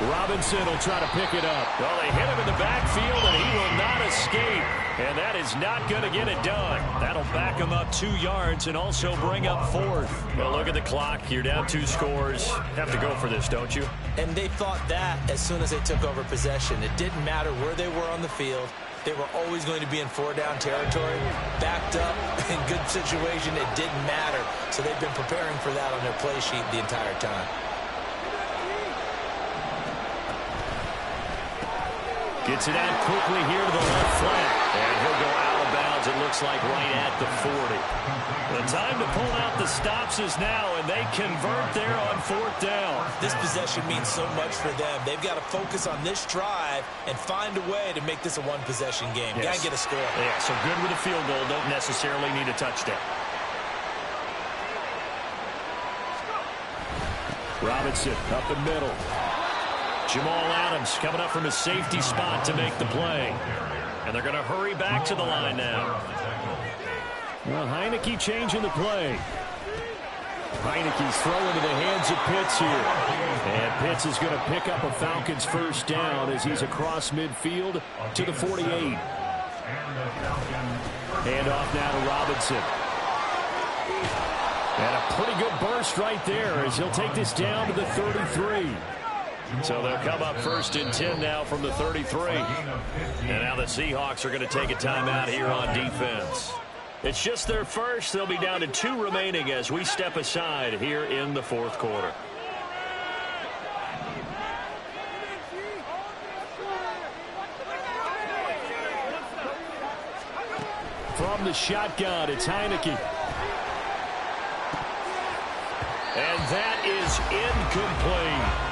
[SPEAKER 2] 34. Robinson will try to pick it up. Well, they hit him in the backfield, and he will not escape. And that is not going to get it done. That'll back him up 2 yards and also bring up 4th. Well, look at the clock. You're down 2 scores. Have to go for this, don't you?
[SPEAKER 3] And they thought that as soon as they took over possession. It didn't matter where they were on the field. They were always going to be in 4-down territory. Backed up, in good situation, it didn't matter. So they've been preparing for that on their play sheet the entire time.
[SPEAKER 2] Gets it out quickly here to the left flat. And he'll go out of bounds, it looks like, right at the 40. The time to pull out the stops is now, and they convert there on 4th down.
[SPEAKER 3] This possession means so much for them. They've got to focus on this drive and find a way to make this a one-possession game.
[SPEAKER 2] Yes.
[SPEAKER 3] Got to get a score.
[SPEAKER 2] Yeah, so good with a field goal. Don't necessarily need a touchdown. Robinson up the middle. Jamal Adams coming up from his safety spot to make the play. And they're going to hurry back to the line now. Well, Heineke changing the play. Heineke's throwing to the hands of Pitts here. And Pitts is going to pick up a Falcons first down as he's across midfield to the 48. Hand off now to Robinson. And a pretty good burst right there as he'll take this down to the 33. So they'll come up 1st and 10 now from the 33. And now the Seahawks are going to take a timeout here on defense. It's just their first. They'll be down to 2 remaining as we step aside here in the 4th quarter. From the shotgun, it's Heineke. And that is incomplete.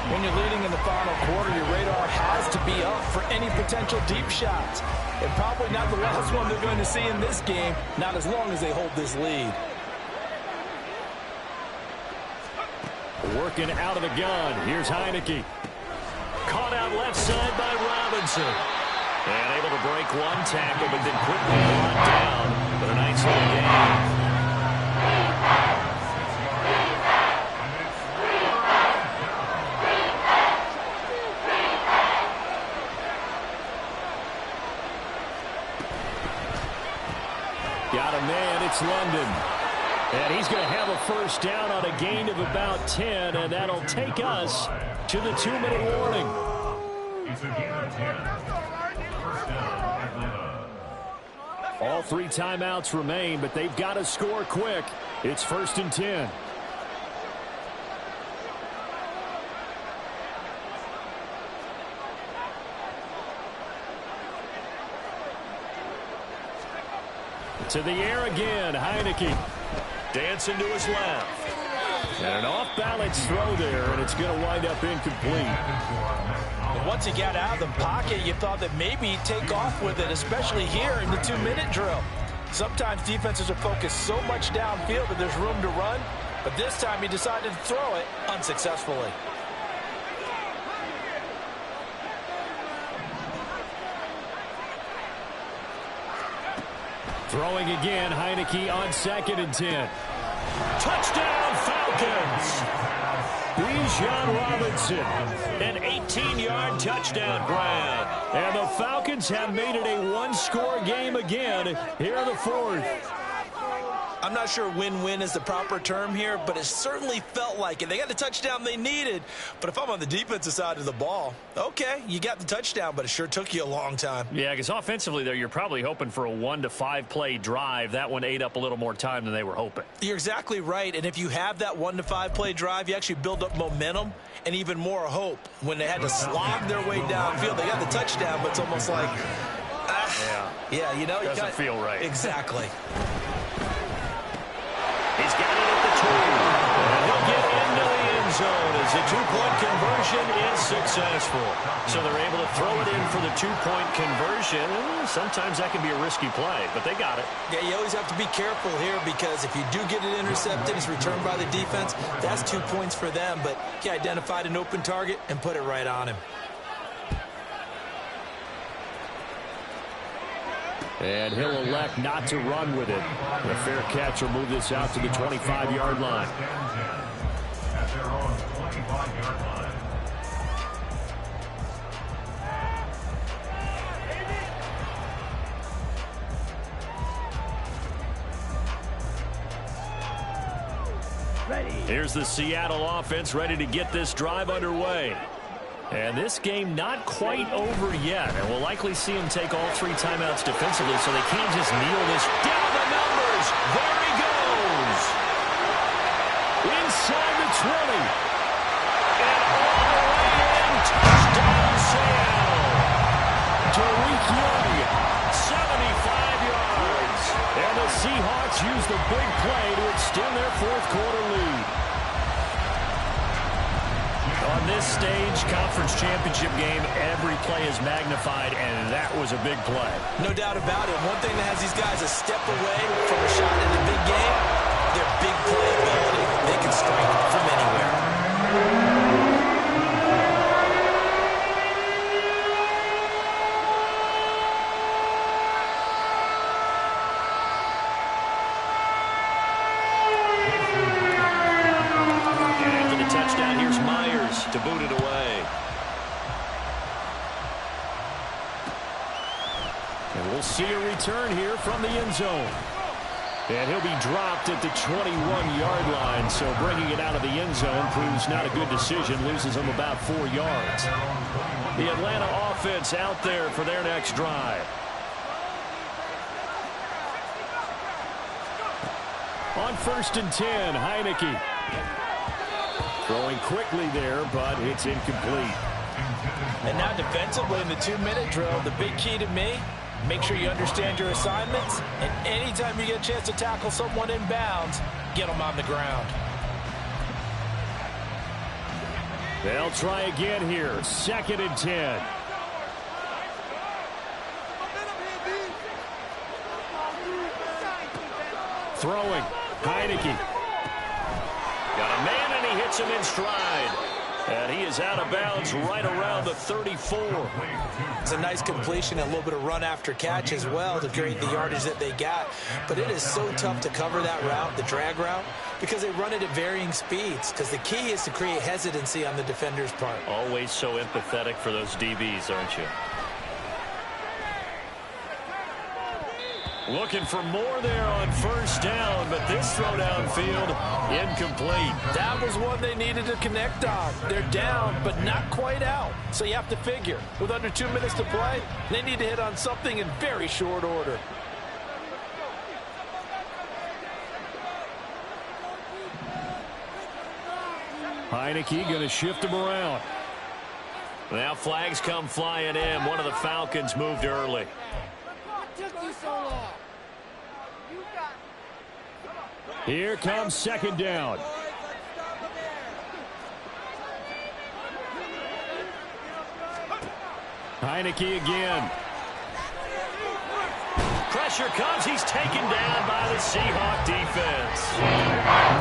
[SPEAKER 7] When you're leading in the final quarter, your radar has to be up for any potential deep shots. And probably not the last one they're going to see in this game, not as long as they hold this lead.
[SPEAKER 2] Working out of the gun. Here's Heineke. Caught out left side by Robinson. And able to break one tackle, but then quickly brought down. But a nice little game. Got a man, it's London. And he's going to have a first down on a gain of about 10, and that'll take us to the 2-minute warning.
[SPEAKER 4] It's a gain of 10. First down, Atlanta.
[SPEAKER 2] All 3 timeouts remain, but they've got to score quick. It's 1st and 10. To the air again, Heineke. Dancing to his left. And an off-balance throw there, and it's going to wind up incomplete.
[SPEAKER 7] And once he got out of the pocket, you thought that maybe he'd take off with it, especially here in the 2-minute drill. Sometimes defenses are focused so much downfield that there's room to run, but this time he decided to throw it unsuccessfully.
[SPEAKER 2] Throwing again, Heineke on 2nd and 10. Touchdown, Falcons! Bijan Robinson, an 18-yard touchdown grab. And the Falcons have made it a 1-score game again here in the 4th.
[SPEAKER 3] I'm not sure win-win is the proper term here, but it certainly felt like it. They got the touchdown they needed, but if I'm on the defensive side of the ball, okay, you got the touchdown, but it sure took you a long time.
[SPEAKER 2] Yeah, because offensively there, you're probably hoping for a 1 to 5 play drive. That one ate up a little more time than they were hoping.
[SPEAKER 3] You're exactly right, and if you have that 1 to 5 play drive, you actually build up momentum and even more hope. When they had to slog their way downfield, they got the touchdown, but it's almost like, yeah, you know,
[SPEAKER 2] doesn't feel right.
[SPEAKER 3] Exactly.
[SPEAKER 2] He's got it at the 2. And he'll get into the end zone as the two-point conversion is successful. So they're able to throw it in for the two-point conversion. Sometimes that can be a risky play, but they got it.
[SPEAKER 3] Yeah, you always have to be careful here because if you do get it intercepted, it's returned by the defense. That's 2 points for them, but he identified an open target and put it right on him.
[SPEAKER 2] And he'll elect not to run with it. A fair catch will move this out to the 25-yard line.
[SPEAKER 4] At their own 25-yard line.
[SPEAKER 2] Here's the Seattle offense ready to get this drive underway. And this game not quite over yet. And we'll likely see him take all 3 timeouts defensively, so they can't just kneel this. Down the numbers. There he goes. Inside the 20. And all the way in. Touchdown, Seattle. Tariq Young, 75 yards. And the Seahawks use the big play to extend their fourth-quarter lead. On this stage, conference championship game, every play is magnified, and that was a big play.
[SPEAKER 3] No doubt about it. One thing that has these guys a step away from a shot in the big game, their big play ability. They can strike from anywhere.
[SPEAKER 2] To boot it away. And we'll see a return here from the end zone. And he'll be dropped at the 21-yard line, so bringing it out of the end zone proves not a good decision, loses him about 4 yards. The Atlanta offense out there for their next drive. On 1st and 10, Heineke. Throwing quickly there, but it's incomplete.
[SPEAKER 7] And now defensively in the 2-minute drill, the big key to me, make sure you understand your assignments, and anytime you get a chance to tackle someone in bounds, get them on the ground.
[SPEAKER 2] They'll try again here. 2nd and 10. Throwing. Heineke. Got a man, and he hits him in stride. And he is out of bounds right around the 34.
[SPEAKER 3] It's a nice completion, a little bit of run after catch as well to create the yardage that they got. But it is so tough to cover that route, the drag route, because they run it at varying speeds. Because the key is to create hesitancy on the defender's part.
[SPEAKER 2] Always so empathetic for those DBs, aren't you? Looking for more there on 1st down, but this throw downfield incomplete.
[SPEAKER 7] That was one they needed to connect on. They're down, but not quite out. So you have to figure, with under 2 minutes to play, they need to hit on something in very short order.
[SPEAKER 2] Heineke going to shift him around. Now flags come flying in. One of the Falcons moved early. Here comes 2nd down. Heineke again. Pressure comes. He's taken down by the Seahawk defense.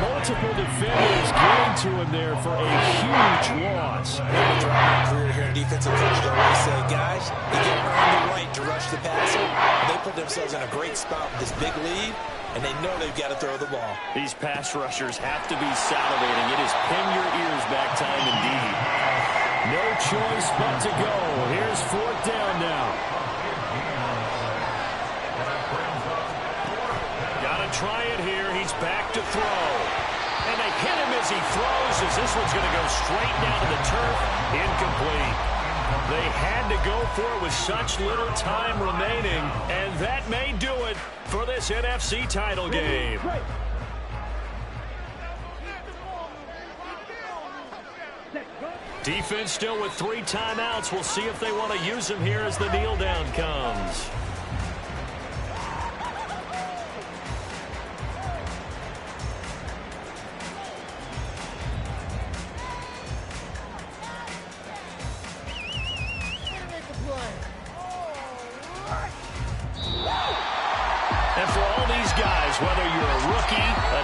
[SPEAKER 2] Multiple defenders getting to him there for a huge loss.
[SPEAKER 3] Throughout my career here in defensive coaches always say, guys, you get earn the right to rush the passer. They put themselves in a great spot with this big lead, and they know they've got to throw the ball.
[SPEAKER 2] These pass rushers have to be salivating. It is pin your ears back time indeed. No choice but to go. Here's 4th down now. Gotta try it here. He's back to throw. And they hit him as he throws, as this one's going to go straight down to the turf. Incomplete. They had to go for it with such little time remaining, and that may do it for this NFC title game. Defense still with 3 timeouts. We'll see if they want to use them here as the kneel down comes.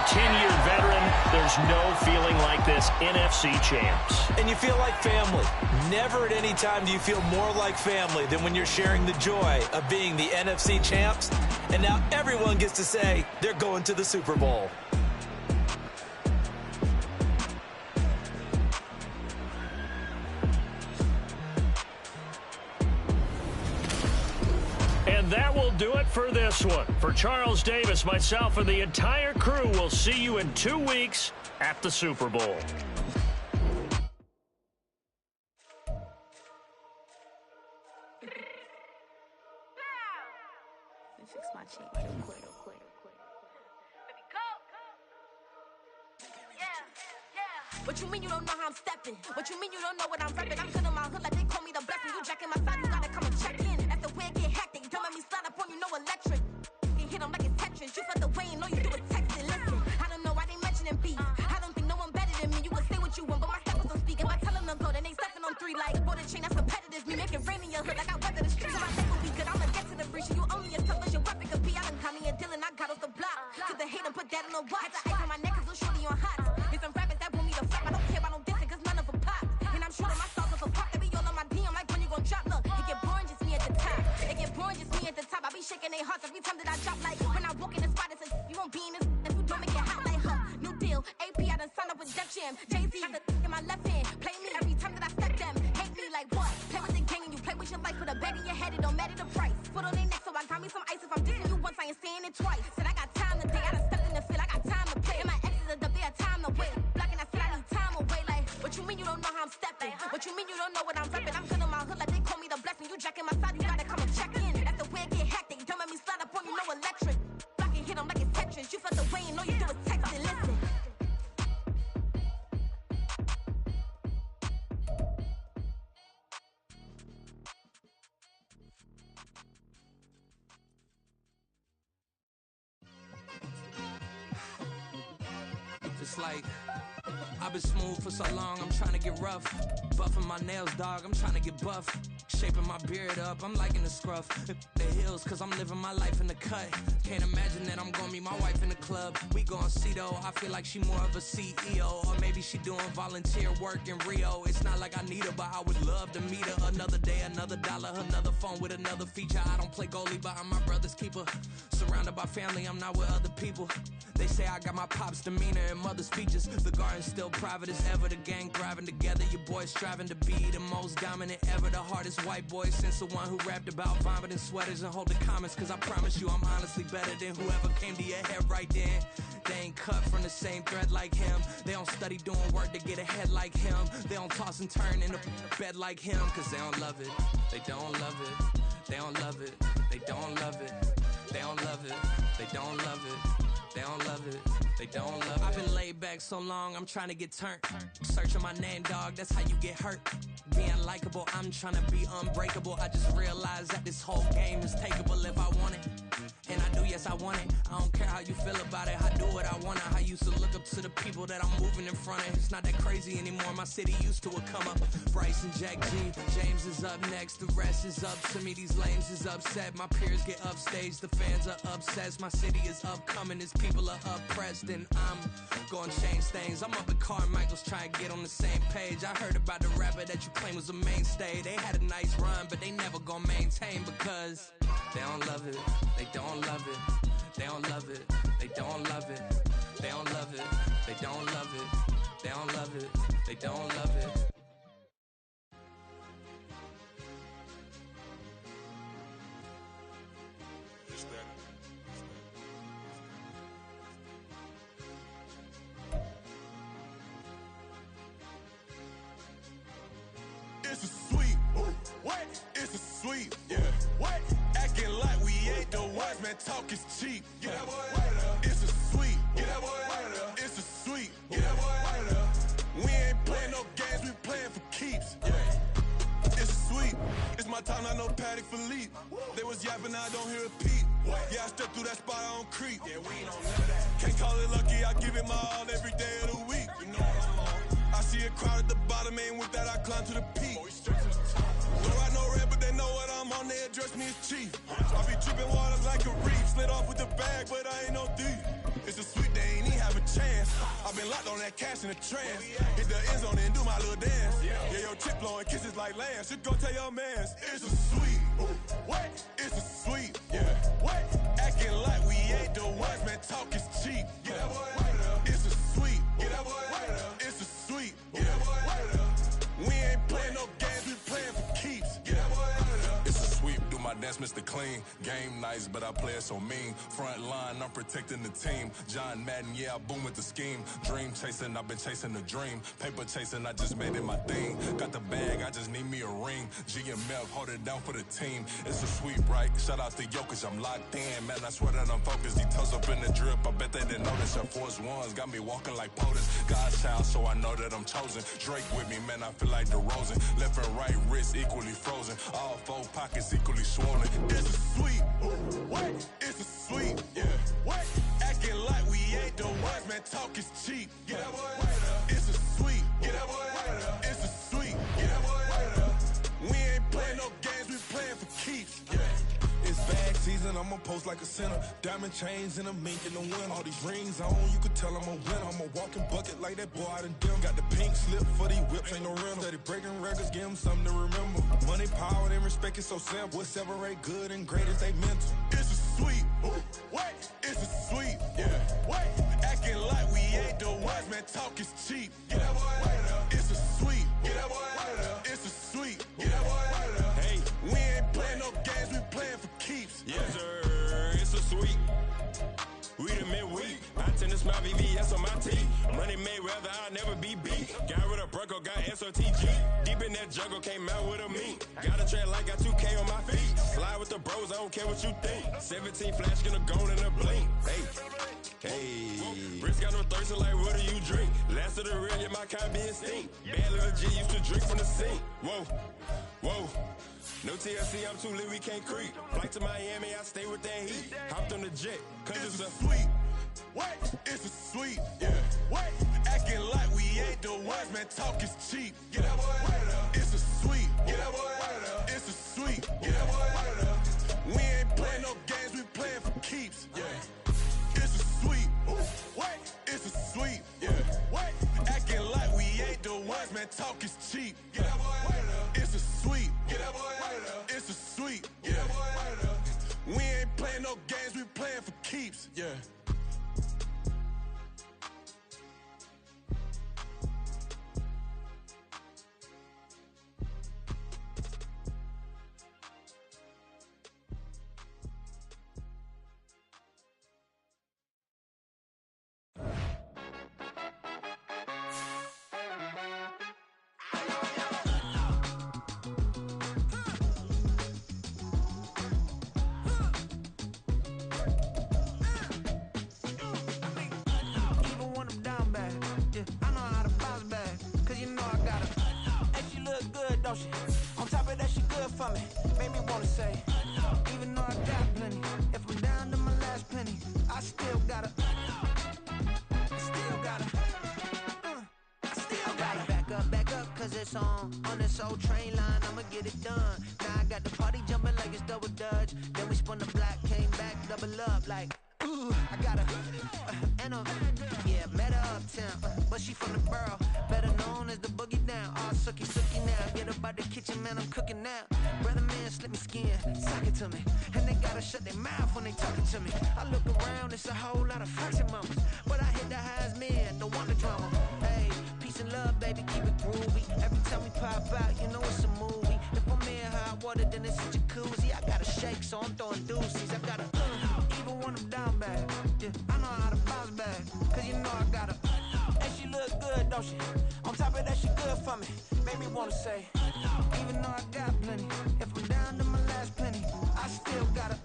[SPEAKER 2] 10-year veteran, there's no feeling like this. NFC champs.
[SPEAKER 3] And you feel like family. Never at any time do you feel more like family than when you're sharing the joy of being the NFC champs. And now everyone gets to say they're going to the Super Bowl.
[SPEAKER 2] And that will do it for this one. For Charles Davis, myself, and the entire crew, we'll see you in 2 weeks at the Super Bowl.
[SPEAKER 8] Fix my cheek real quick. Baby, go. Yeah. What you mean you don't know how I'm stepping? What you mean you don't know what I'm repping? I'm good in my hood like they call me the blessing. You jacking my side, you gotta come and check in. That's the way it get hectic. Don't let me slide up on you, no electric. You hit them like it's Tetris. You felt the way and know you do it texting. Listen, I don't know why they mentioning beef. I don't think no one better than me. You can say what you want, but my steppers don't speak. If I tell them to go, then they stepping on 3 like for the chain. That's competitive. Me make it rain in your hood like I weather the streets. So I think we'll be good. I'ma get to the breach. You only as tough as your weapon could be. I done caught me a Dylan. I got off the block. Cause the hate and put that on the watch. The ice on my neck is little shorty on hot. There's some rappers that want me to flop. I don't care about no dissing cause none of them pop. And I'm shooting my stars off a pop. They be all on my DM like when you gon' drop. Look, it get boring just me at the top. It get boring just me at the top. I be shaking their hearts every time that I drop. Like when I walk in the spot, it's you won't be in this. If you don't make it hot like huh. New deal. AP, I done signed up with Def Jam. Jay-Z got the in my left hand. Play me every time that I step them. Hate me like what? Play with the gang and you play with your life. Put a bag in your head, it don't matter the price. Put on their neck, so I got me some ice. If I'm dissing you once, I ain't saying it twice. Said I got time today, I done stepped in the field, I got time to play. And my exes are up, they had time to wait. Blocking, I said I need time away. Like, what you mean you don't know how I'm stepping? What you mean you don't know what I'm repping? I'm good in my hood like they call me the blessing. You jacking my side, you gotta come and check in. That's the way it get hectic. Don't let me slide up on you, no electric. Blocking, hit them like it's Tetris. You felt the way and know you do it texting. Listen.
[SPEAKER 1] It's like I've been smooth for so long, I'm trying to get rough. Buffing my nails, dog, I'm trying to get buff. Shaping my beard up, I'm liking the scruff. The hills, cause I'm living my life in the cut. Can't imagine that I'm gonna meet my wife in the club. We gon' see though, I feel like she more of a CEO. Or maybe she doing volunteer work in Rio. It's not like I need her, but I would love to meet her. Another day, another dollar, another phone with another feature. I don't play goalie, but I'm my brother's keeper. Surrounded by family, I'm not with other people. They say I got my pop's demeanor and mother's features. The garden's still private as ever, the gang thriving together. Your boys striving to be the most dominant ever. The hardest white boy since the one who rapped about vomiting sweaters and holding comments. Cause I promise you I'm honestly better than whoever came to your head right then. They ain't cut from the same thread like him. They don't study doing work to get ahead like him. They don't toss and turn in the bed like him. Cause they don't love it, they don't love it. They don't love it, they don't love it. They don't love it, they don't love it. They don't love it, they don't love it. I've been laid back so long, I'm trying to get turned. Searching my name, dog, that's how you get hurt. Being likable, I'm trying to be unbreakable. I just realized that this whole game is takeable if I want it. And I do, yes, I want it. I don't care how you feel about it, I do what I want. I used to look up to the people that I'm moving in front of. It's not that crazy anymore, my city used to it come up. Bryce and Jack G, James is up next, the rest is up to me. These lames is upset, my peers get upstaged, the fans are obsessed. My city is upcoming, it's people are oppressed, and I'm gonna change things. I'm up at Carmichael's trying to get on the same page. I heard about the rapper that you claim was a mainstay. They had a nice run, but they never gonna maintain because they don't love it, they don't love it, they don't love it, they don't love it, they don't love it, they don't love it, they don't love it, they don't love it.
[SPEAKER 9] It's a sweet, what? It's a sweet, yeah. What? Acting like we ain't the ones, man. Talk is cheap. Get that boy out of there. It's a sweet, get that boy out of there. It's a sweet, get that boy out of there. We ain't playing no games, we playing for keeps. Yeah. It's a sweet. It's my time, I know Paddock Philippe. They was yapping, I don't hear a peep. Yeah, I step through that spot, I don't creep. Yeah, we ain't on none of that. Can't call it lucky, I give it my all every day of the week. You know what I'm on. I see a crowd at the bottom, and with that I climb to the peak. Don't ride no red, but they know what I'm on, they address me as chief. I be tripping waters like a reef, slid off with the bag, but I ain't no thief. It's a sweet, they ain't even having I've been locked on that cash in the trance. Hit the end zone and do my little dance. Yeah, your chick blowing kisses like Lance. You go tell your mans, it's a sweet. What? It's a sweet. Yeah. What? Acting like we ain't the ones, man. Talk is cheap. Get that boy right up. It's a sweet. Get that boy right up. It's a sweet. Get that boy right up. We ain't playing no games, we playing for keeps. Get that boy right up. It's a sweep. Do my dance, Mr. Clean. Game nice, but I play it so mean. Front line, I'm protecting the team. John Madden, yeah, I boom with the scheme. Dream chasing, I've been chasing the dream. Paper chasing, I just made it my thing. Got the bag, I just need me a ring. GMF, hold it down for the team. It's a sweep, right? Shout out to Jokic, I'm locked in. Man, I swear that I'm focused. These toes up in the drip, I bet they didn't notice. Air Force Ones got me walking like POTUS. God's child, so I know that I'm chosen. Drake with me, man, I feel like DeRozan. Left and right wrist equally frozen. All four pockets equally swollen. It's a sweep. What? It's a sweep. Yeah. What? Acting like we ain't the ones, man. Talk is cheap. Get that boy right up. It's a sweep. Get that boy right up. It's a sweep. Get that boy right up. We ain't playing no games, we playing for keeps. Yeah. It's bag season, I'ma post like a sinner. Diamond chains in a mink in the wind. All these rings on, you could tell I'm a winner. I'm a walking bucket like that boy out in Denver. Got the pink slip for these whips, ain't no rental. Steady breaking records, give them something to remember. Money, power, and respect is so simple. What separate good and great is they mental. It's a sweep. What? It's a sweep. Yeah. What? Acting like we ain't the ones, man. Talk is cheap. Get that boy right up. It's a sweep. Get that boy right up. It's a sweep. Get that boy right up. Hey, we ain't playing no games, we playing for keeps.
[SPEAKER 10] Yes, sir. It's a sweep. We the midweek. I tend to smile VVS on my teeth. Money Mayweather, I'll never be beat. Got rid of Bronco, got SOTG. Deep in that jungle, came out with a meat. Got a trail like got 2K on my feet. Slide with the bros, I don't care what you think. 17 flash, gonna go in a blink. Hey. Brits got no thirst, like what do you drink? Last of the real, yeah, my kind be instinct. Bad little G used to drink from the sink. Whoa. No TLC, I'm too lit, we can't creep. Flight to Miami, I stay with that heat. Hopped on the jet, cause it's a
[SPEAKER 9] sweet. What? It's a sweet. Yeah. What? Acting like we ain't the ones, man. Talk is cheap. Get that boy right up. It's a sweet. Get that boy right up. It's a sweet. Get that boy right up. We ain't playing no games, we playing for keeps. Yeah. It's a sweet. What? It's a sweet. Yeah. What? Acting like we ain't the ones, man. Talk is cheap. Get that boy right up. It's a sweet. Get that boy right up. It's a sweet. Get that boy right up. We ain't playing no games, we playing for keeps. Yeah.
[SPEAKER 1] On top of that, she good for me. Made me wanna say, even though I got plenty, if I'm down to my last penny, I still gotta back up, cause it's on this old train line, I'ma get it done. Now I got the party jumping like it's double dutch. Then we spun the block, came back, double up like, ooh, I got her, and yeah, met her uptown, but she from the borough, better known as the boogie down. All sucky now, get up out the kitchen, man, I'm cooking now. Brother man, slip me skin, sock it to me, and they gotta shut their mouth when they talking to me. I look around, it's a whole lot of fraction mamas, but I hit the highs, man, don't want the drama. Hey, peace and love, baby, keep it groovy. Every time we pop out, you know it's a movie. If I'm in hot water, then it's a jacuzzi. I gotta shake, so I'm throwing deuces. I gotta even when I'm down bad. Yeah, I know how to bounce back, cause you know I gotta. And she look good, don't she? On top of that, she good for me. Made me wanna say, even though I got plenty, if I'm down to my last penny, I still gotta.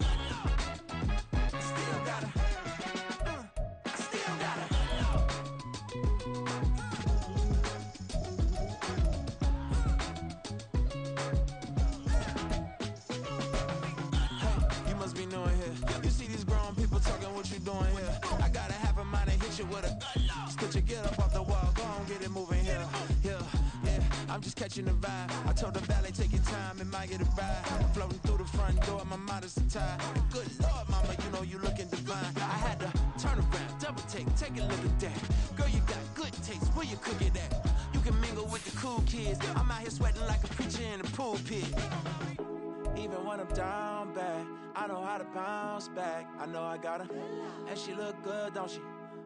[SPEAKER 1] With a split you get up off the wall, go on, get it moving here. Yeah, I'm just catching the vibe. I told the valet, take your time, it might get a ride. Floating through the front door, my mind is a tie. Good Lord, mama, you know you looking divine. I had to turn around, double take a look at that. Girl, you got good taste, where you cook it at? You can mingle with the cool kids. I'm out here sweating like a preacher in a pulpit. Even when I'm down bad, I know how to bounce back. I know I got her, and she look good, don't she?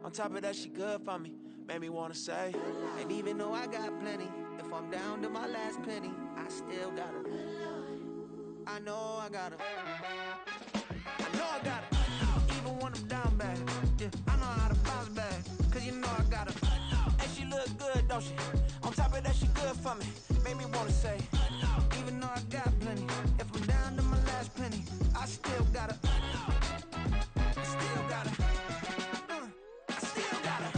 [SPEAKER 1] On top of that, she good for me. Made me wanna say, and even though I got plenty, if I'm down to my last penny, I still got her. I know I got her. I know I got her. Even when I'm down bad, yeah, I know how to bounce back. Cause you know I got her. And she look good, don't she? On top of that, she good for me. Made me wanna say, even though I got plenty, if I'm down to my last penny, I still got her. I still got her. I still got her.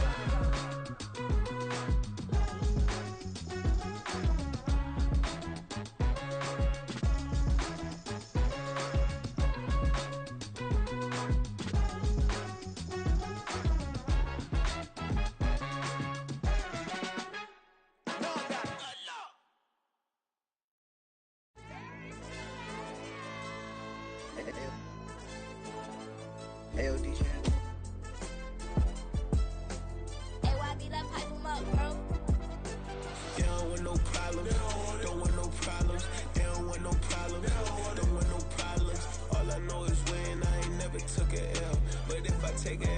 [SPEAKER 11] Take it